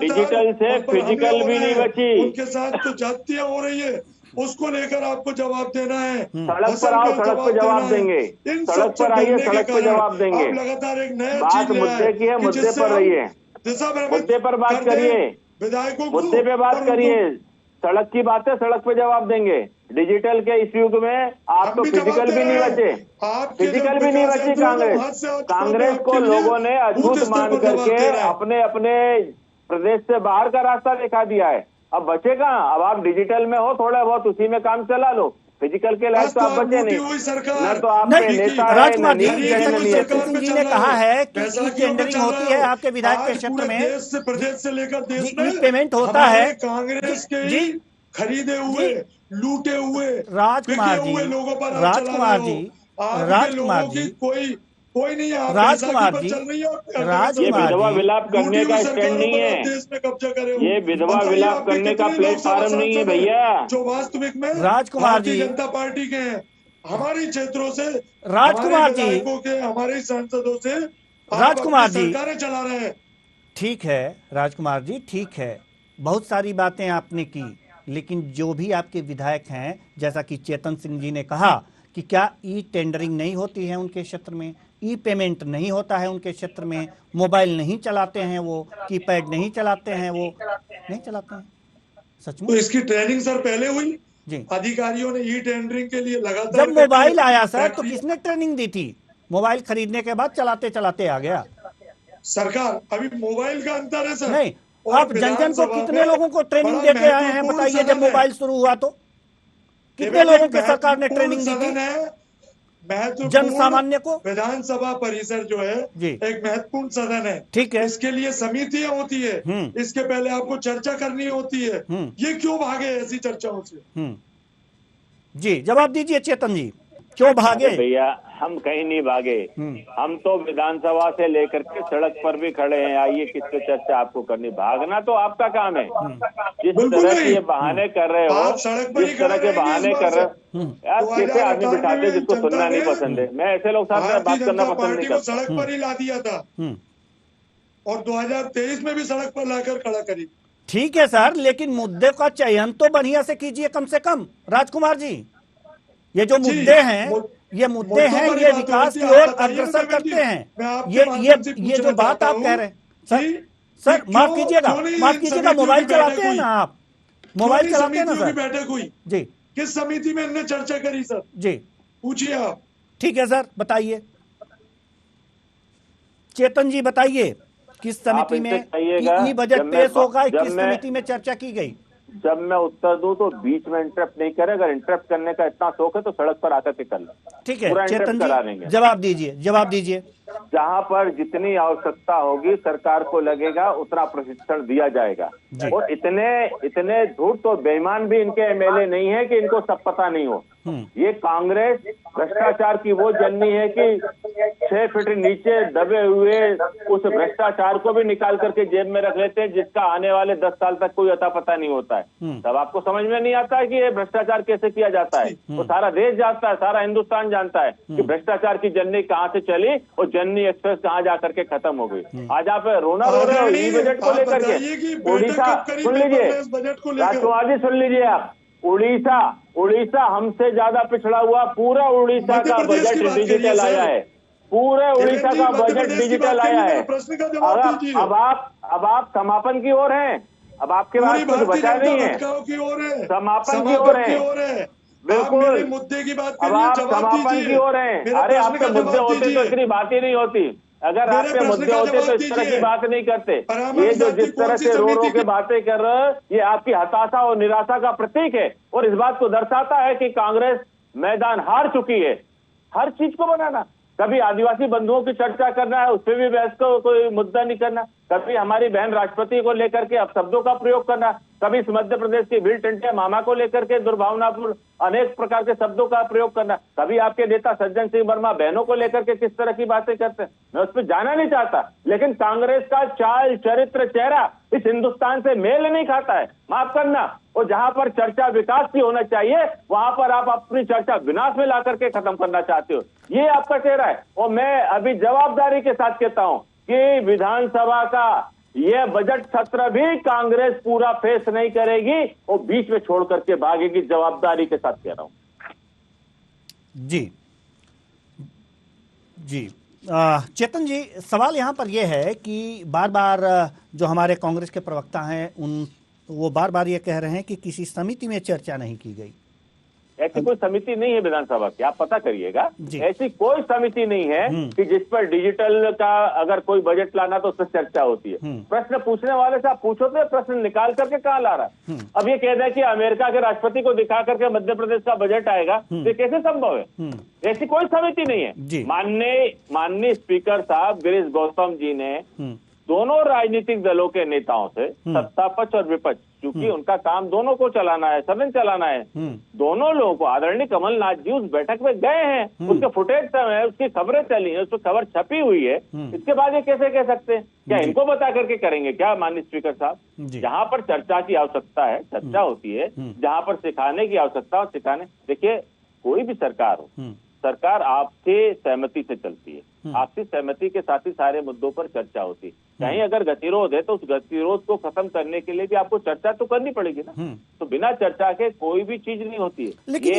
S5: डिजिटल से फिजिकल भी नहीं बची।
S6: उनके साथ तो जातियां हो रही है, उसको लेकर आपको जवाब देना है।
S5: सड़क पर आओ, सड़क पर जवाब देंगे, सड़क पर आइए, सड़क पर जवाब देंगे।
S6: लगातार एक नया
S5: बात मुद्दे की है, मुद्दे पर रहिए, मुद्दे पर बात करिए, मुद्दे पे बात करिए। सड़क की बात है, सड़क पे जवाब देंगे। डिजिटल के इस युग में आप तो फिजिकल भी नहीं बचे, फिजिकल भी नहीं बची कांग्रेस को लोगों ने अछूत मान करके अपने अपने प्रदेश से बाहर का रास्ता दिखा दिया है। अब बचेगा, अब आप डिजिटल में हो, थोड़ा बहुत उसी में काम चला लो, फिजिकल के लायक तो आप बचे नहीं, न तो आपके नेता है।
S1: राजकुमार जी, जैसा कि चेतन सिंह जी ने कहा है कि ई टेंडरिंग होती है आपके विधायक के क्षेत्र में,
S6: प्रदेश से लेकर देश
S1: में पेमेंट होता है,
S6: कांग्रेस के खरीदे हुए, लूटे हुए,
S1: राजकुमार जी, राजकुमार जी, राजकुमार जी,
S6: कोई नहीं है,
S1: राजकुमार जी,
S5: ये विधवा विलाप करने का स्टैंड नहीं है, ये विधवा विलाप करने का प्लेटफॉर्म नहीं है भैया।
S6: जो वास्तविक में
S1: राजकुमार जी,
S6: जनता पार्टी के हैं, हमारे क्षेत्रों से,
S1: राजकुमार जी,
S6: हमारे सांसदों से
S1: राजकुमार जी
S6: सरकारें चला रहे हैं।
S1: ठीक है राजकुमार जी, ठीक है, बहुत सारी बातें आपने की, लेकिन जो भी आपके विधायक हैं, जैसा कि चेतन सिंह जी ने कहा कि क्या ई टेंडरिंग नहीं होती है उनके क्षेत्र में, ई पेमेंट नहीं होता है उनके क्षेत्र में, मोबाइल नहीं चलाते हैं वो, कीपैड नहीं चलाते हैं वो, नहीं चलाते हैं सचमुच।
S6: तो इसकी ट्रेनिंग सर पहले हुई
S1: जी,
S6: अधिकारियों ने ई टेंडरिंग के लिए लगातार।
S1: जब मोबाइल आया सर तो किसने ट्रेनिंग दी थी? मोबाइल खरीदने के बाद चलाते चलाते आ गया
S6: सरकार। अभी मोबाइल का अंतर है सर।
S1: नहीं, आप जन जन को कितने लोगों को ट्रेनिंग देके आए हैं बताइए? जब मोबाइल शुरू हुआ तो कितने लोगों के सरकार ने ट्रेनिंग दी थी? जन सामान्य को।
S6: विधानसभा परिसर जो है एक महत्वपूर्ण सदन है,
S1: ठीक है,
S6: इसके लिए समितियां होती है, इसके पहले आपको चर्चा करनी होती है। ये क्यों भागे ऐसी चर्चाओं से?
S1: जी जवाब दीजिए चेतन जी, क्यों भागे?
S5: भैया हम कहीं नहीं भागे, हम तो विधानसभा से लेकर के सड़क पर भी खड़े हैं। आइए किस पे चर्चा आपको करनी, भागना तो आपका काम है। जिस तरह के ये बहाने कर रहे हो, जिस तरह के बहाने कर रहे हो यार, कैसे आदमी बिठाते जिसको सुनना नहीं पसंद है। मैं ऐसे लोग साथ बात करना पसंद नहीं करता।
S6: सड़क पर ही ला दिया था और 2023 में भी सड़क पर लाकर खड़ा करी।
S1: ठीक है सर, लेकिन मुद्दे का चयन तो बढ़िया से कीजिए कम से कम। राजकुमार जी, ये जो मुद्दे हैं, ये मुद्दे हैं, ये विकास की ओर अग्रसर करते हैं। ये जो बात आप कह रहे हैं सर माफ कीजिएगा, मोबाइल चलाते हैं ना आप? मोबाइल चलाते हैं ना सर?
S6: बैठक हुई
S1: जी,
S6: किस समिति में हमने चर्चा करी सर?
S1: जी
S6: पूछिए आप।
S1: ठीक है सर, बताइए चेतन जी, बताइए किस समिति में ई बजट पेश होगा, किस समिति में चर्चा की गई?
S5: जब मैं उत्तर दूं तो बीच में इंटरप्ट नहीं करे। अगर इंटरप्ट करने का इतना शौक है तो सड़क पर आकर के कर लो।
S1: ठीक है चेतन जी, जवाब दीजिए।
S5: जहां पर जितनी आवश्यकता होगी सरकार को लगेगा उतना प्रशिक्षण दिया जाएगा। और इतने धूर्त और बेईमान भी इनके एमएलए नहीं है कि इनको सब पता नहीं हो। ये कांग्रेस भ्रष्टाचार की वो जननी है कि 6 फीट नीचे दबे हुए उस भ्रष्टाचार को भी निकाल करके जेब में रख लेते हैं, जिसका आने वाले 10 साल तक कोई अता पता नहीं होता है। तब आपको समझ में नहीं आता है कि ये भ्रष्टाचार कैसे किया जाता है। वो सारा देश जानता है, सारा हिंदुस्तान जानता है कि भ्रष्टाचार की जननी कहाँ से चली और जननी एक्सप्रेस कहाँ जाकर के खत्म हो गई। आज आप रोना रो रहे हो ई बजट को लेकर के। उड़ीसा सुन लीजिए, राष्ट्रवादी सुन लीजिए आप, उड़ीसा हमसे ज्यादा पिछड़ा हुआ, पूरा उड़ीसा का बजट डिजिटल आया है, पूरे उड़ीसा का बजट डिजिटल आया है। अब आप समापन की ओर हैं, अब आपके पास कुछ बचा नहीं है, समापन की ओर है। बिल्कुल,
S6: मुद्दे की बात
S5: अब आप समापन की ओर हैं। अरे आपके मुद्दे होते तो इतनी बात ही नहीं होती। अगर आपके मुद्दे होते तो इस तरह की बात नहीं करते। ये जो जिस तरह से रो के बातें कर रहे हैं, ये आपकी हताशा और निराशा का प्रतीक है और इस बात को दर्शाता है कि कांग्रेस मैदान हार चुकी है। हर चीज को बनाना, कभी आदिवासी बंधुओं की चर्चा करना है, उस पर भी बहस को कोई मुद्दा नहीं करना, कभी हमारी बहन राष्ट्रपति को लेकर के अपशब्दों का प्रयोग करना, कभी इस मध्य प्रदेश की भील टंटिया मामा को लेकर के दुर्भावनापूर्ण अनेक प्रकार के शब्दों का प्रयोग करना, कभी आपके नेता सज्जन सिंह वर्मा बहनों को लेकर के किस तरह की बातें करते हैं। मैं उस पर जाना नहीं चाहता, लेकिन कांग्रेस का चाल चरित्र चेहरा इस हिंदुस्तान से मेल नहीं खाता है, माफ करना। और जहां पर चर्चा विकास की होना चाहिए वहां पर आप अपनी चर्चा विनाश में ला करके खत्म करना चाहते हो, ये आपका चेहरा है। और मैं अभी जवाबदारी के साथ कहता हूं कि विधानसभा का यह बजट सत्र भी कांग्रेस पूरा फेस नहीं करेगी और बीच में छोड़ करके भागेगी, जवाबदारी के साथ कह रहा हूं।
S1: जी चेतन जी, सवाल यहाँ पर यह है कि बार बार जो हमारे कांग्रेस के प्रवक्ता हैं वो बार बार ये कह रहे हैं कि किसी समिति में चर्चा नहीं की गई।
S5: ऐसी कोई समिति नहीं है विधानसभा की, आप पता करिएगा। ऐसी कोई समिति नहीं है कि जिस पर डिजिटल का अगर कोई बजट लाना तो उस पर चर्चा होती है। प्रश्न पूछने वाले से आप पूछो तो प्रश्न निकाल करके कहाँ ला रहा है। अब ये कह रहा है कि अमेरिका के राष्ट्रपति को दिखा करके मध्य प्रदेश का बजट आएगा, ये कैसे संभव है? ऐसी कोई समिति नहीं है। माननीय स्पीकर साहब गिरीश गौतम जी ने दोनों राजनीतिक दलों के नेताओं से, सत्ता पक्ष और विपक्ष, क्योंकि उनका काम दोनों को चलाना है, सदन चलाना है, दोनों लोगों को, आदरणीय कमलनाथ जी उस बैठक में गए हैं, उसके फुटेज है, उसकी खबरें चली है, उस पर खबर छपी हुई है। इसके बाद ये कैसे कह सकते हैं? क्या इनको बता करके करेंगे क्या माननीय स्पीकर साहब? जहां पर चर्चा की आवश्यकता है चर्चा होती है, जहां पर सिखाने की आवश्यकता हो सिखाने। देखिए, कोई भी सरकार हो, सरकार आपसे सहमति से चलती है, आपसी सहमति के साथ ही सारे मुद्दों पर चर्चा होती है। कहीं अगर गतिरोध है तो उस गतिरोध को खत्म करने के लिए भी आपको चर्चा तो करनी पड़ेगी ना। तो बिना चर्चा के कोई भी चीज नहीं होती है।
S1: लेकिन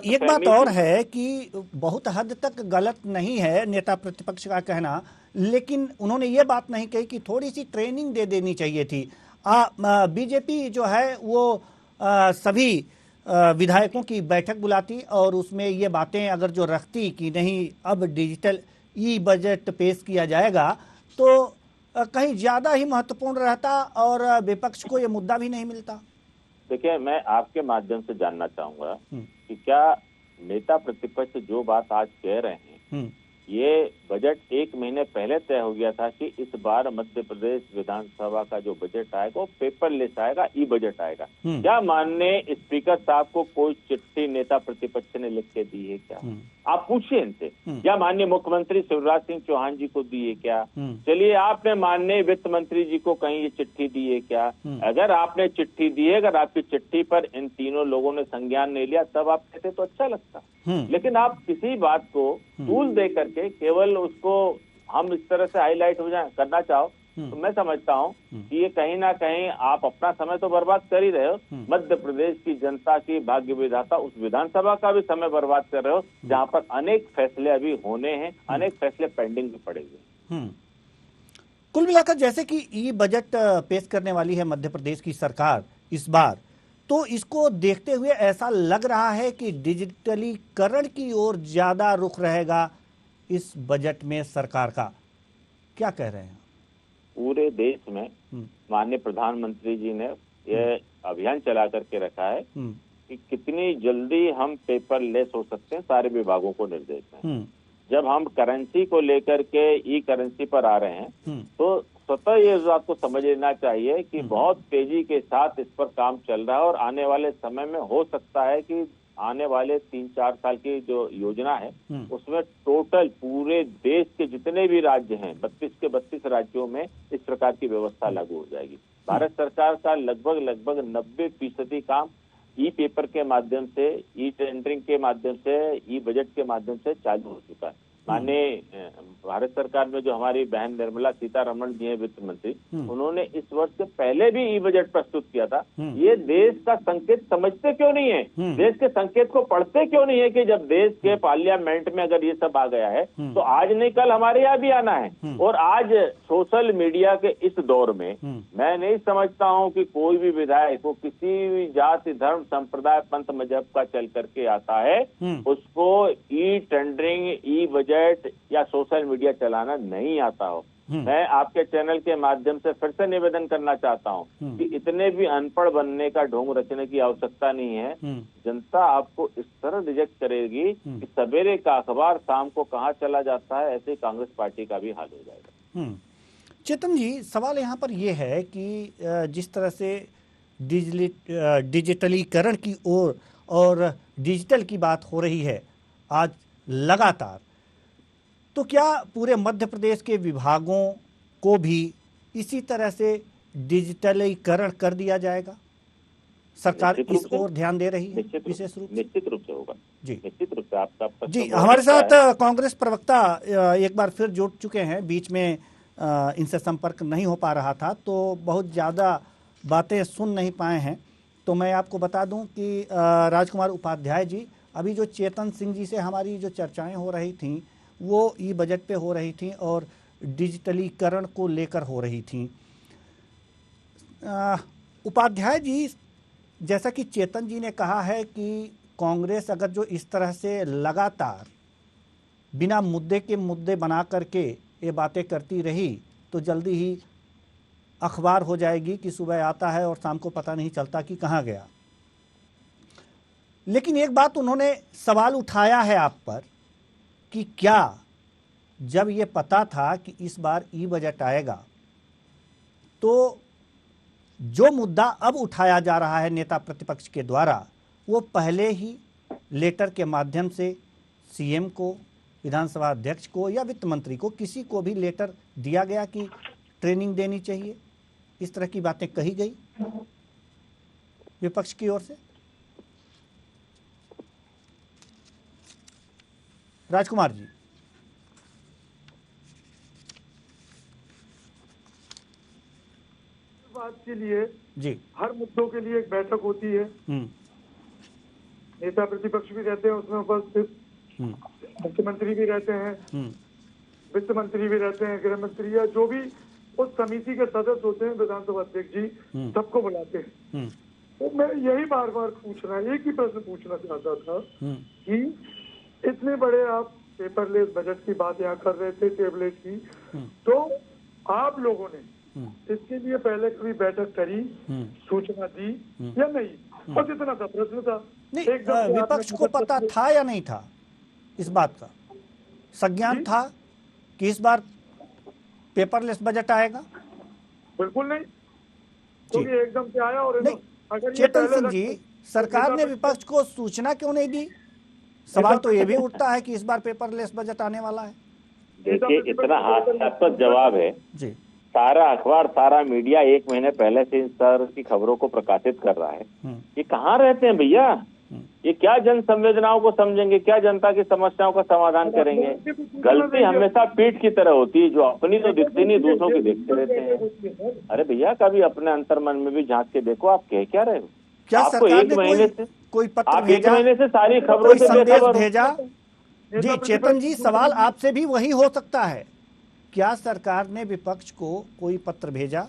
S1: एक बात और है कि बहुत हद तक गलत नहीं है नेता प्रतिपक्ष का कहना, लेकिन उन्होंने ये बात नहीं कही कि थोड़ी सी ट्रेनिंग दे देनी चाहिए थी। बीजेपी जो है वो सभी विधायकों की बैठक बुलाती और उसमें ये बातें अगर जो रखती कि नहीं अब डिजिटल ई बजट पेश किया जाएगा तो कहीं ज्यादा ही महत्वपूर्ण रहता और विपक्ष को ये मुद्दा भी नहीं मिलता।
S5: देखिए, मैं आपके माध्यम से जानना चाहूंगा कि क्या नेता प्रतिपक्ष जो बात आज कह रहे हैं, ये बजट 1 महीने पहले तय हो गया था कि इस बार मध्य प्रदेश विधानसभा का जो बजट आएगा वो पेपरलेस आएगा, ई बजट आएगा। क्या माननीय स्पीकर साहब को कोई चिट्ठी नेता प्रतिपक्ष ने लिख के दी है क्या? आप पूछिए इनसे। क्या माननीय मुख्यमंत्री शिवराज सिंह चौहान जी को दी है क्या? चलिए, आपने माननीय वित्त मंत्री जी को कहीं ये चिट्ठी दी है क्या? अगर आपने चिट्ठी दी है, अगर आपकी चिट्ठी पर इन तीनों लोगों ने संज्ञान नहीं लिया तब आप कहते तो अच्छा लगता। लेकिन आप किसी बात को तूल दे करके केवल उसको हम इस तरह से हाईलाइट हो जाए करना चाहो तो मैं समझता हूं कि ये कहीं ना कहीं आप अपना समय तो बर्बाद कर ही रहे हो, मध्य प्रदेश की जनता की भाग्य विधाता उस विधानसभा का भी समय बर्बाद कर रहे हो, जहां पर अनेक फैसले अभी होने हैं, अनेक फैसले पेंडिंग भी पड़े हुए।
S1: कुल मिलाकर जैसे कि ई बजट पेश करने वाली है मध्य प्रदेश की सरकार इस बार, तो इसको देखते हुए ऐसा लग रहा है कि डिजिटलीकरण की ओर ज्यादा रुख रहेगा इस बजट में सरकार का। क्या कह रहे हैं?
S5: पूरे देश में माननीय प्रधानमंत्री जी ने यह अभियान चला करके रखा है कि कितनी जल्दी हम पेपरलेस हो सकते हैं, सारे विभागों को निर्देश है। जब हम करेंसी को लेकर के ई करेंसी पर आ रहे हैं तो स्वतः ये बात को समझ लेना चाहिए कि बहुत तेजी के साथ इस पर काम चल रहा है और आने वाले समय में हो सकता है कि आने वाले 3-4 साल की जो योजना है उसमें टोटल पूरे देश के जितने भी राज्य हैं 32 के 32 राज्यों में इस प्रकार की व्यवस्था लागू हो जाएगी। भारत सरकार का लगभग 90% काम ई पेपर के माध्यम से, ई टेंडरिंग के माध्यम से, ई बजट के माध्यम से चालू हो चुका है। माननीय भारत सरकार में जो हमारी बहन निर्मला सीतारमण जी हैं वित्त मंत्री, उन्होंने इस वर्ष से पहले भी ई बजट प्रस्तुत किया था। ये देश का संकेत समझते क्यों नहीं है, देश के संकेत को पढ़ते क्यों नहीं है कि जब देश के पार्लियामेंट में अगर ये सब आ गया है तो आज नहीं कल हमारे यहाँ भी आना है। और आज सोशल मीडिया के इस दौर में मैं नहीं समझता हूँ कि कोई भी विधायक को किसी भी जाति, धर्म, संप्रदाय, पंथ, मजहब का चल करके आता है उसको ई टेंडरिंग, ई बजट या सोशल मीडिया चलाना नहीं आता हो। मैं आपके चैनल के माध्यम से फिर से निवेदन करना चाहता हूं कि इतने भी अनपढ़ बनने का ढोंग रचने की आवश्यकता नहीं है। जनता आपको इस तरह रिजेक्ट करेगी कि सवेरे का अखबार शाम को कहां चला जाता है, ऐसे कांग्रेस पार्टी का भी हाल हो जाएगा।
S1: चेतन जी, सवाल यहाँ पर यह है कि जिस तरह से डिजिटलीकरण की ओर और डिजिटल की बात हो रही है आज लगातार, तो क्या पूरे मध्य प्रदेश के विभागों को भी इसी तरह से डिजिटलीकरण कर दिया जाएगा? सरकार इस ओर ध्यान दे रही है विशेष रूप से?
S5: निश्चित रूप से होगा जी, निश्चित रूप से। आपका
S1: जी, हमारे साथ कांग्रेस प्रवक्ता एक बार फिर जुड़ चुके हैं। बीच में इनसे संपर्क नहीं हो पा रहा था तो बहुत ज़्यादा बातें सुन नहीं पाए हैं। तो मैं आपको बता दूं कि राजकुमार उपाध्याय जी, अभी जो चेतन सिंह जी से हमारी जो चर्चाएं हो रही थीं वो ई बजट पे हो रही थी और डिजिटलीकरण को लेकर हो रही थी। उपाध्याय जी, जैसा कि चेतन जी ने कहा है कि कांग्रेस अगर जो इस तरह से लगातार बिना मुद्दे के मुद्दे बना करके ये बातें करती रही तो जल्दी ही अखबार हो जाएगी कि सुबह आता है और शाम को पता नहीं चलता कि कहाँ गया। लेकिन एक बात उन्होंने सवाल उठाया है आप पर कि क्या जब ये पता था कि इस बार ई बजट आएगा तो जो मुद्दा अब उठाया जा रहा है नेता प्रतिपक्ष के द्वारा वो पहले ही लेटर के माध्यम से सीएम को, विधानसभा अध्यक्ष को या वित्त मंत्री को, किसी को भी लेटर दिया गया कि ट्रेनिंग देनी चाहिए, इस तरह की बातें कही गई विपक्ष की ओर से? राजकुमार जी।
S6: बात के लिए
S1: जी,
S6: हर मुद्दों के लिए एक बैठक होती है, नेता प्रतिपक्ष भी रहते हैं उसमें उपस्थित, मुख्यमंत्री भी रहते हैं, वित्त मंत्री भी रहते हैं, गृह मंत्री या जो भी उस समिति के सदस्य होते हैं, विधानसभा अध्यक्ष जी सबको बुलाते हैं। तो मैं यही बार बार पूछना, एक ही प्रश्न पूछना चाहता था कि इतने बड़े आप पेपरलेस बजट की बात यहाँ कर रहे थे, टेबलेट की, तो आप लोगों ने इसके लिए पहले कभी बैठक करी, सूचना दी या नहीं? बस इतना सा प्रश्न था।
S1: नहीं, विपक्ष को पता था या नहीं था इस बात का? संज्ञान था कि इस बार पेपरलेस बजट आएगा?
S6: बिल्कुल नहीं, क्योंकि एकदम से आया। और
S1: नहीं, चेतन सिंह जी, सरकार ने विपक्ष को सूचना क्यों नहीं दी? सवाल तो ये भी उठता है कि इस बार पेपरलेस बजट आने वाला है।
S5: देखिए, इतना हास्यास्पद जवाब है
S1: जी।
S5: सारा अखबार, सारा मीडिया 1 महीने पहले से इन सर की खबरों को प्रकाशित कर रहा है। ये कहाँ रहते हैं भैया? ये क्या जन संवेदनाओं को समझेंगे, क्या जनता की समस्याओं का समाधान करेंगे? गलती हमेशा पीठ की तरह होती है, जो अपनी तो दिखती नहीं, दूसरों की देखते रहते हैं। अरे भैया, कभी अपने अंतर्मन में भी झांक के देखो, आप कह क्या रहे हो?
S1: क्या
S5: आपको
S1: सरकार
S5: 1 महीने से,
S1: कोई पत्र
S5: आप 1
S1: भेजा,
S5: महीने से सारी खबरों
S1: कोई
S5: से
S1: संदेश
S5: बेखबर
S1: भेजा? जी चेतन जी, सवाल आपसे भी वही हो सकता है, क्या सरकार ने विपक्ष को कोई पत्र भेजा?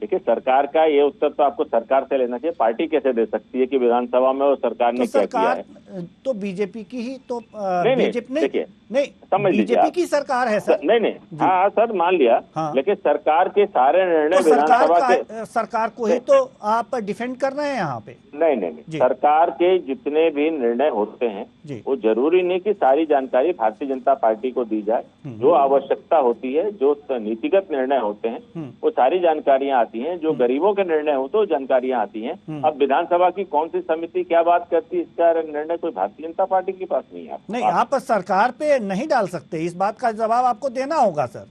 S5: देखिए, सरकार का ये उत्तर तो आपको सरकार से लेना चाहिए। पार्टी कैसे दे सकती है कि विधानसभा में वो सरकार ने क्या किया है?
S1: तो बीजेपी की ही तो
S5: नहीं,
S1: बीजेपी ने
S5: देखिए,
S1: नहीं,
S5: समझ लीजिए
S1: बीजेपी
S5: आप।
S1: की सरकार है सर।
S5: नहीं, हाँ सर, मान लिया।
S1: हाँ।
S5: लेकिन सरकार के सारे निर्णय
S1: तो
S5: विधानसभा के
S1: सरकार को ही तो आप डिफेंड कर रहे हैं यहाँ पे।
S5: नहीं, सरकार के जितने भी निर्णय होते हैं वो जरूरी नहीं कि सारी जानकारी भारतीय जनता पार्टी को दी जाए। जो आवश्यकता होती है, जो नीतिगत निर्णय होते हैं, वो सारी जानकारियां आती हैं। जो गरीबों के निर्णय होते हैं वो जानकारियां आती हैं। अब विधानसभा की कौन सी समिति क्या बात करती है, इसका निर्णय कोई भारतीय जनता पार्टी के पास नहीं है।
S1: नहीं, आप सरकार पे नहीं डाल सकते, इस बात का जवाब आपको देना होगा सर।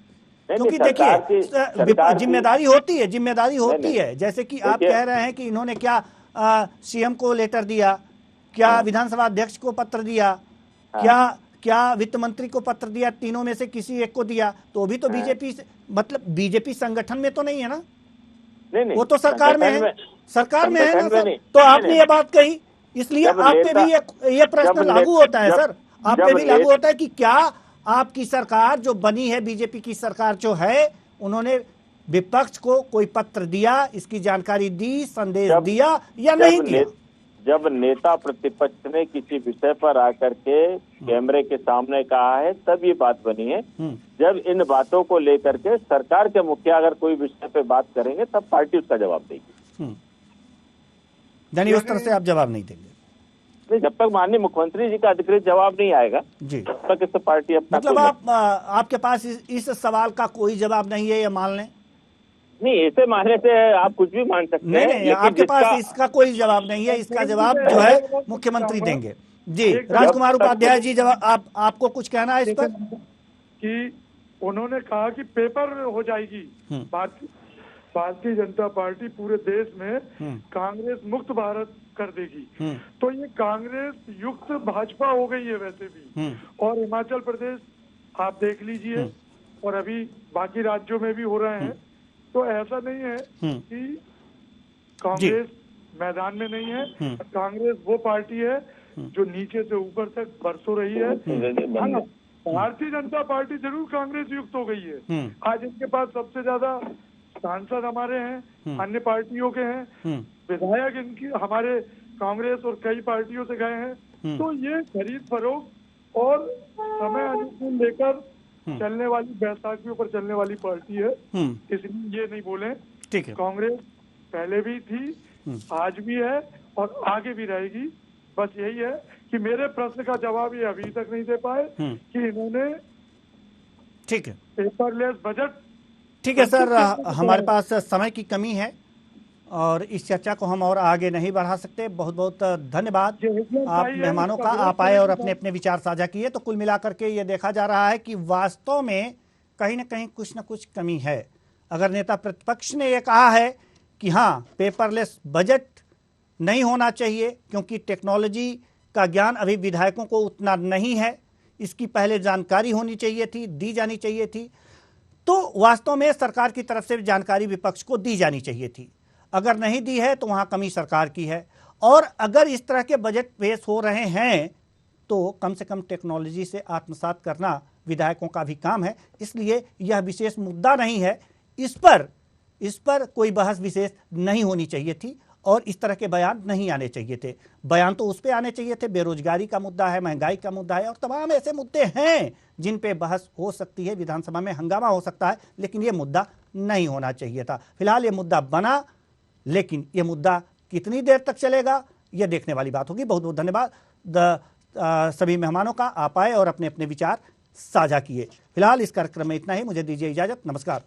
S1: क्योंकि देखिए, जिम्मेदारी होती है। जैसे कि आप कह रहे हैं कि इन्होंने क्या सीएम को लेटर दिया, क्या विधानसभा अध्यक्ष को पत्र दिया, क्या वित्त मंत्री को पत्र दिया, तीनों में से किसी एक को दिया, तो भी तो बीजेपी, मतलब बीजेपी संगठन में तो नहीं है ना।
S5: नहीं,
S1: वो तो सरकार में है, सरकार में है ना सर। तो आपने ये बात कही, इसलिए आप पे भी ये प्रश्न लागू होता है सर, आप पे भी लागू होता है कि क्या आपकी सरकार जो बनी है, बीजेपी की सरकार जो है, उन्होंने विपक्ष को कोई पत्र दिया, इसकी जानकारी दी, संदेश दिया या नहीं दिया?
S5: जब नेता प्रतिपक्ष ने किसी विषय पर आकर के कैमरे के सामने कहा है, तब ये बात बनी है। जब इन बातों को लेकर के सरकार के मुखिया अगर कोई विषय पे बात करेंगे, तब पार्टी उसका जवाब देगी।
S1: यानी उस तरह से आप जवाब नहीं देंगे?
S5: नहीं, जब तक माननीय मुख्यमंत्री जी का अधिकृत जवाब नहीं आएगा
S1: जी,
S5: तब तक इस पार्टी अपना,
S1: मतलब आपके पास इस सवाल का कोई जवाब नहीं है, ये मान लें?
S5: नहीं, ऐसे मानने से आप कुछ भी मान सकते हैं।
S1: नहीं, आपके पास इसका कोई जवाब नहीं है, इसका जवाब जो है मुख्यमंत्री देंगे। जी, राजकुमार उपाध्याय जी, जवाब आपको कुछ कहना है इस पर?
S6: कि उन्होंने कहा कि पेपर हो जाएगी, भारतीय जनता पार्टी पूरे देश में कांग्रेस मुक्त भारत कर देगी। तो ये कांग्रेस युक्त भाजपा हो गई है वैसे भी। और हिमाचल प्रदेश आप देख लीजिए, और अभी बाकी राज्यों में भी हो रहे हैं। तो ऐसा नहीं है कि कांग्रेस मैदान में नहीं है। कांग्रेस वो पार्टी है जो नीचे से ऊपर तक बरसों रही है। भारतीय जनता पार्टी जरूर कांग्रेस युक्त हो गई है। आज इनके पास सबसे ज्यादा सांसद हमारे हैं, अन्य पार्टियों के हैं, विधायक इनकी हमारे कांग्रेस और कई पार्टियों से गए हैं। तो ये खरीद फरोख्त और समय अनुकूल लेकर चलने वाली, बैसाखियों पर चलने वाली पार्टी है। इसलिए ये नहीं बोले।
S1: ठीक है,
S6: कांग्रेस पहले भी थी, आज भी है और आगे भी रहेगी। बस यही है कि मेरे प्रश्न का जवाब ये अभी तक नहीं दे पाए कि इन्होंने,
S1: ठीक है,
S6: पेपरलेस बजट।
S1: ठीक है सर, हमारे पास समय की कमी है और इस चर्चा को हम और आगे नहीं बढ़ा सकते। बहुत बहुत धन्यवाद आप मेहमानों का, आप आए और अपने अपने विचार साझा किए। तो कुल मिलाकर के ये देखा जा रहा है कि वास्तव में कहीं ना कहीं कुछ ना कुछ कमी है। अगर नेता प्रतिपक्ष ने ये कहा है कि हाँ, पेपरलेस बजट नहीं होना चाहिए क्योंकि टेक्नोलॉजी का ज्ञान अभी विधायकों को उतना नहीं है, इसकी पहले जानकारी होनी चाहिए थी, दी जानी चाहिए थी, तो वास्तव में सरकार की तरफ से जानकारी विपक्ष को दी जानी चाहिए थी। अगर नहीं दी है तो वहाँ कमी सरकार की है। और अगर इस तरह के बजट पेश हो रहे हैं तो कम से कम टेक्नोलॉजी से आत्मसात करना विधायकों का भी काम है। इसलिए यह विशेष मुद्दा नहीं है, इस पर कोई बहस विशेष नहीं होनी चाहिए थी और इस तरह के बयान नहीं आने चाहिए थे। बयान तो उस पे आने चाहिए थे, बेरोजगारी का मुद्दा है, महंगाई का मुद्दा है और तमाम ऐसे मुद्दे हैं जिन पे बहस हो सकती है, विधानसभा में हंगामा हो सकता है, लेकिन ये मुद्दा नहीं होना चाहिए था। फिलहाल ये मुद्दा बना, लेकिन ये मुद्दा कितनी देर तक चलेगा ये देखने वाली बात होगी। बहुत बहुत धन्यवाद सभी मेहमानों का, आप आए और अपने अपने विचार साझा किए। फिलहाल इस कार्यक्रम में इतना ही, मुझे दीजिए इजाजत, नमस्कार।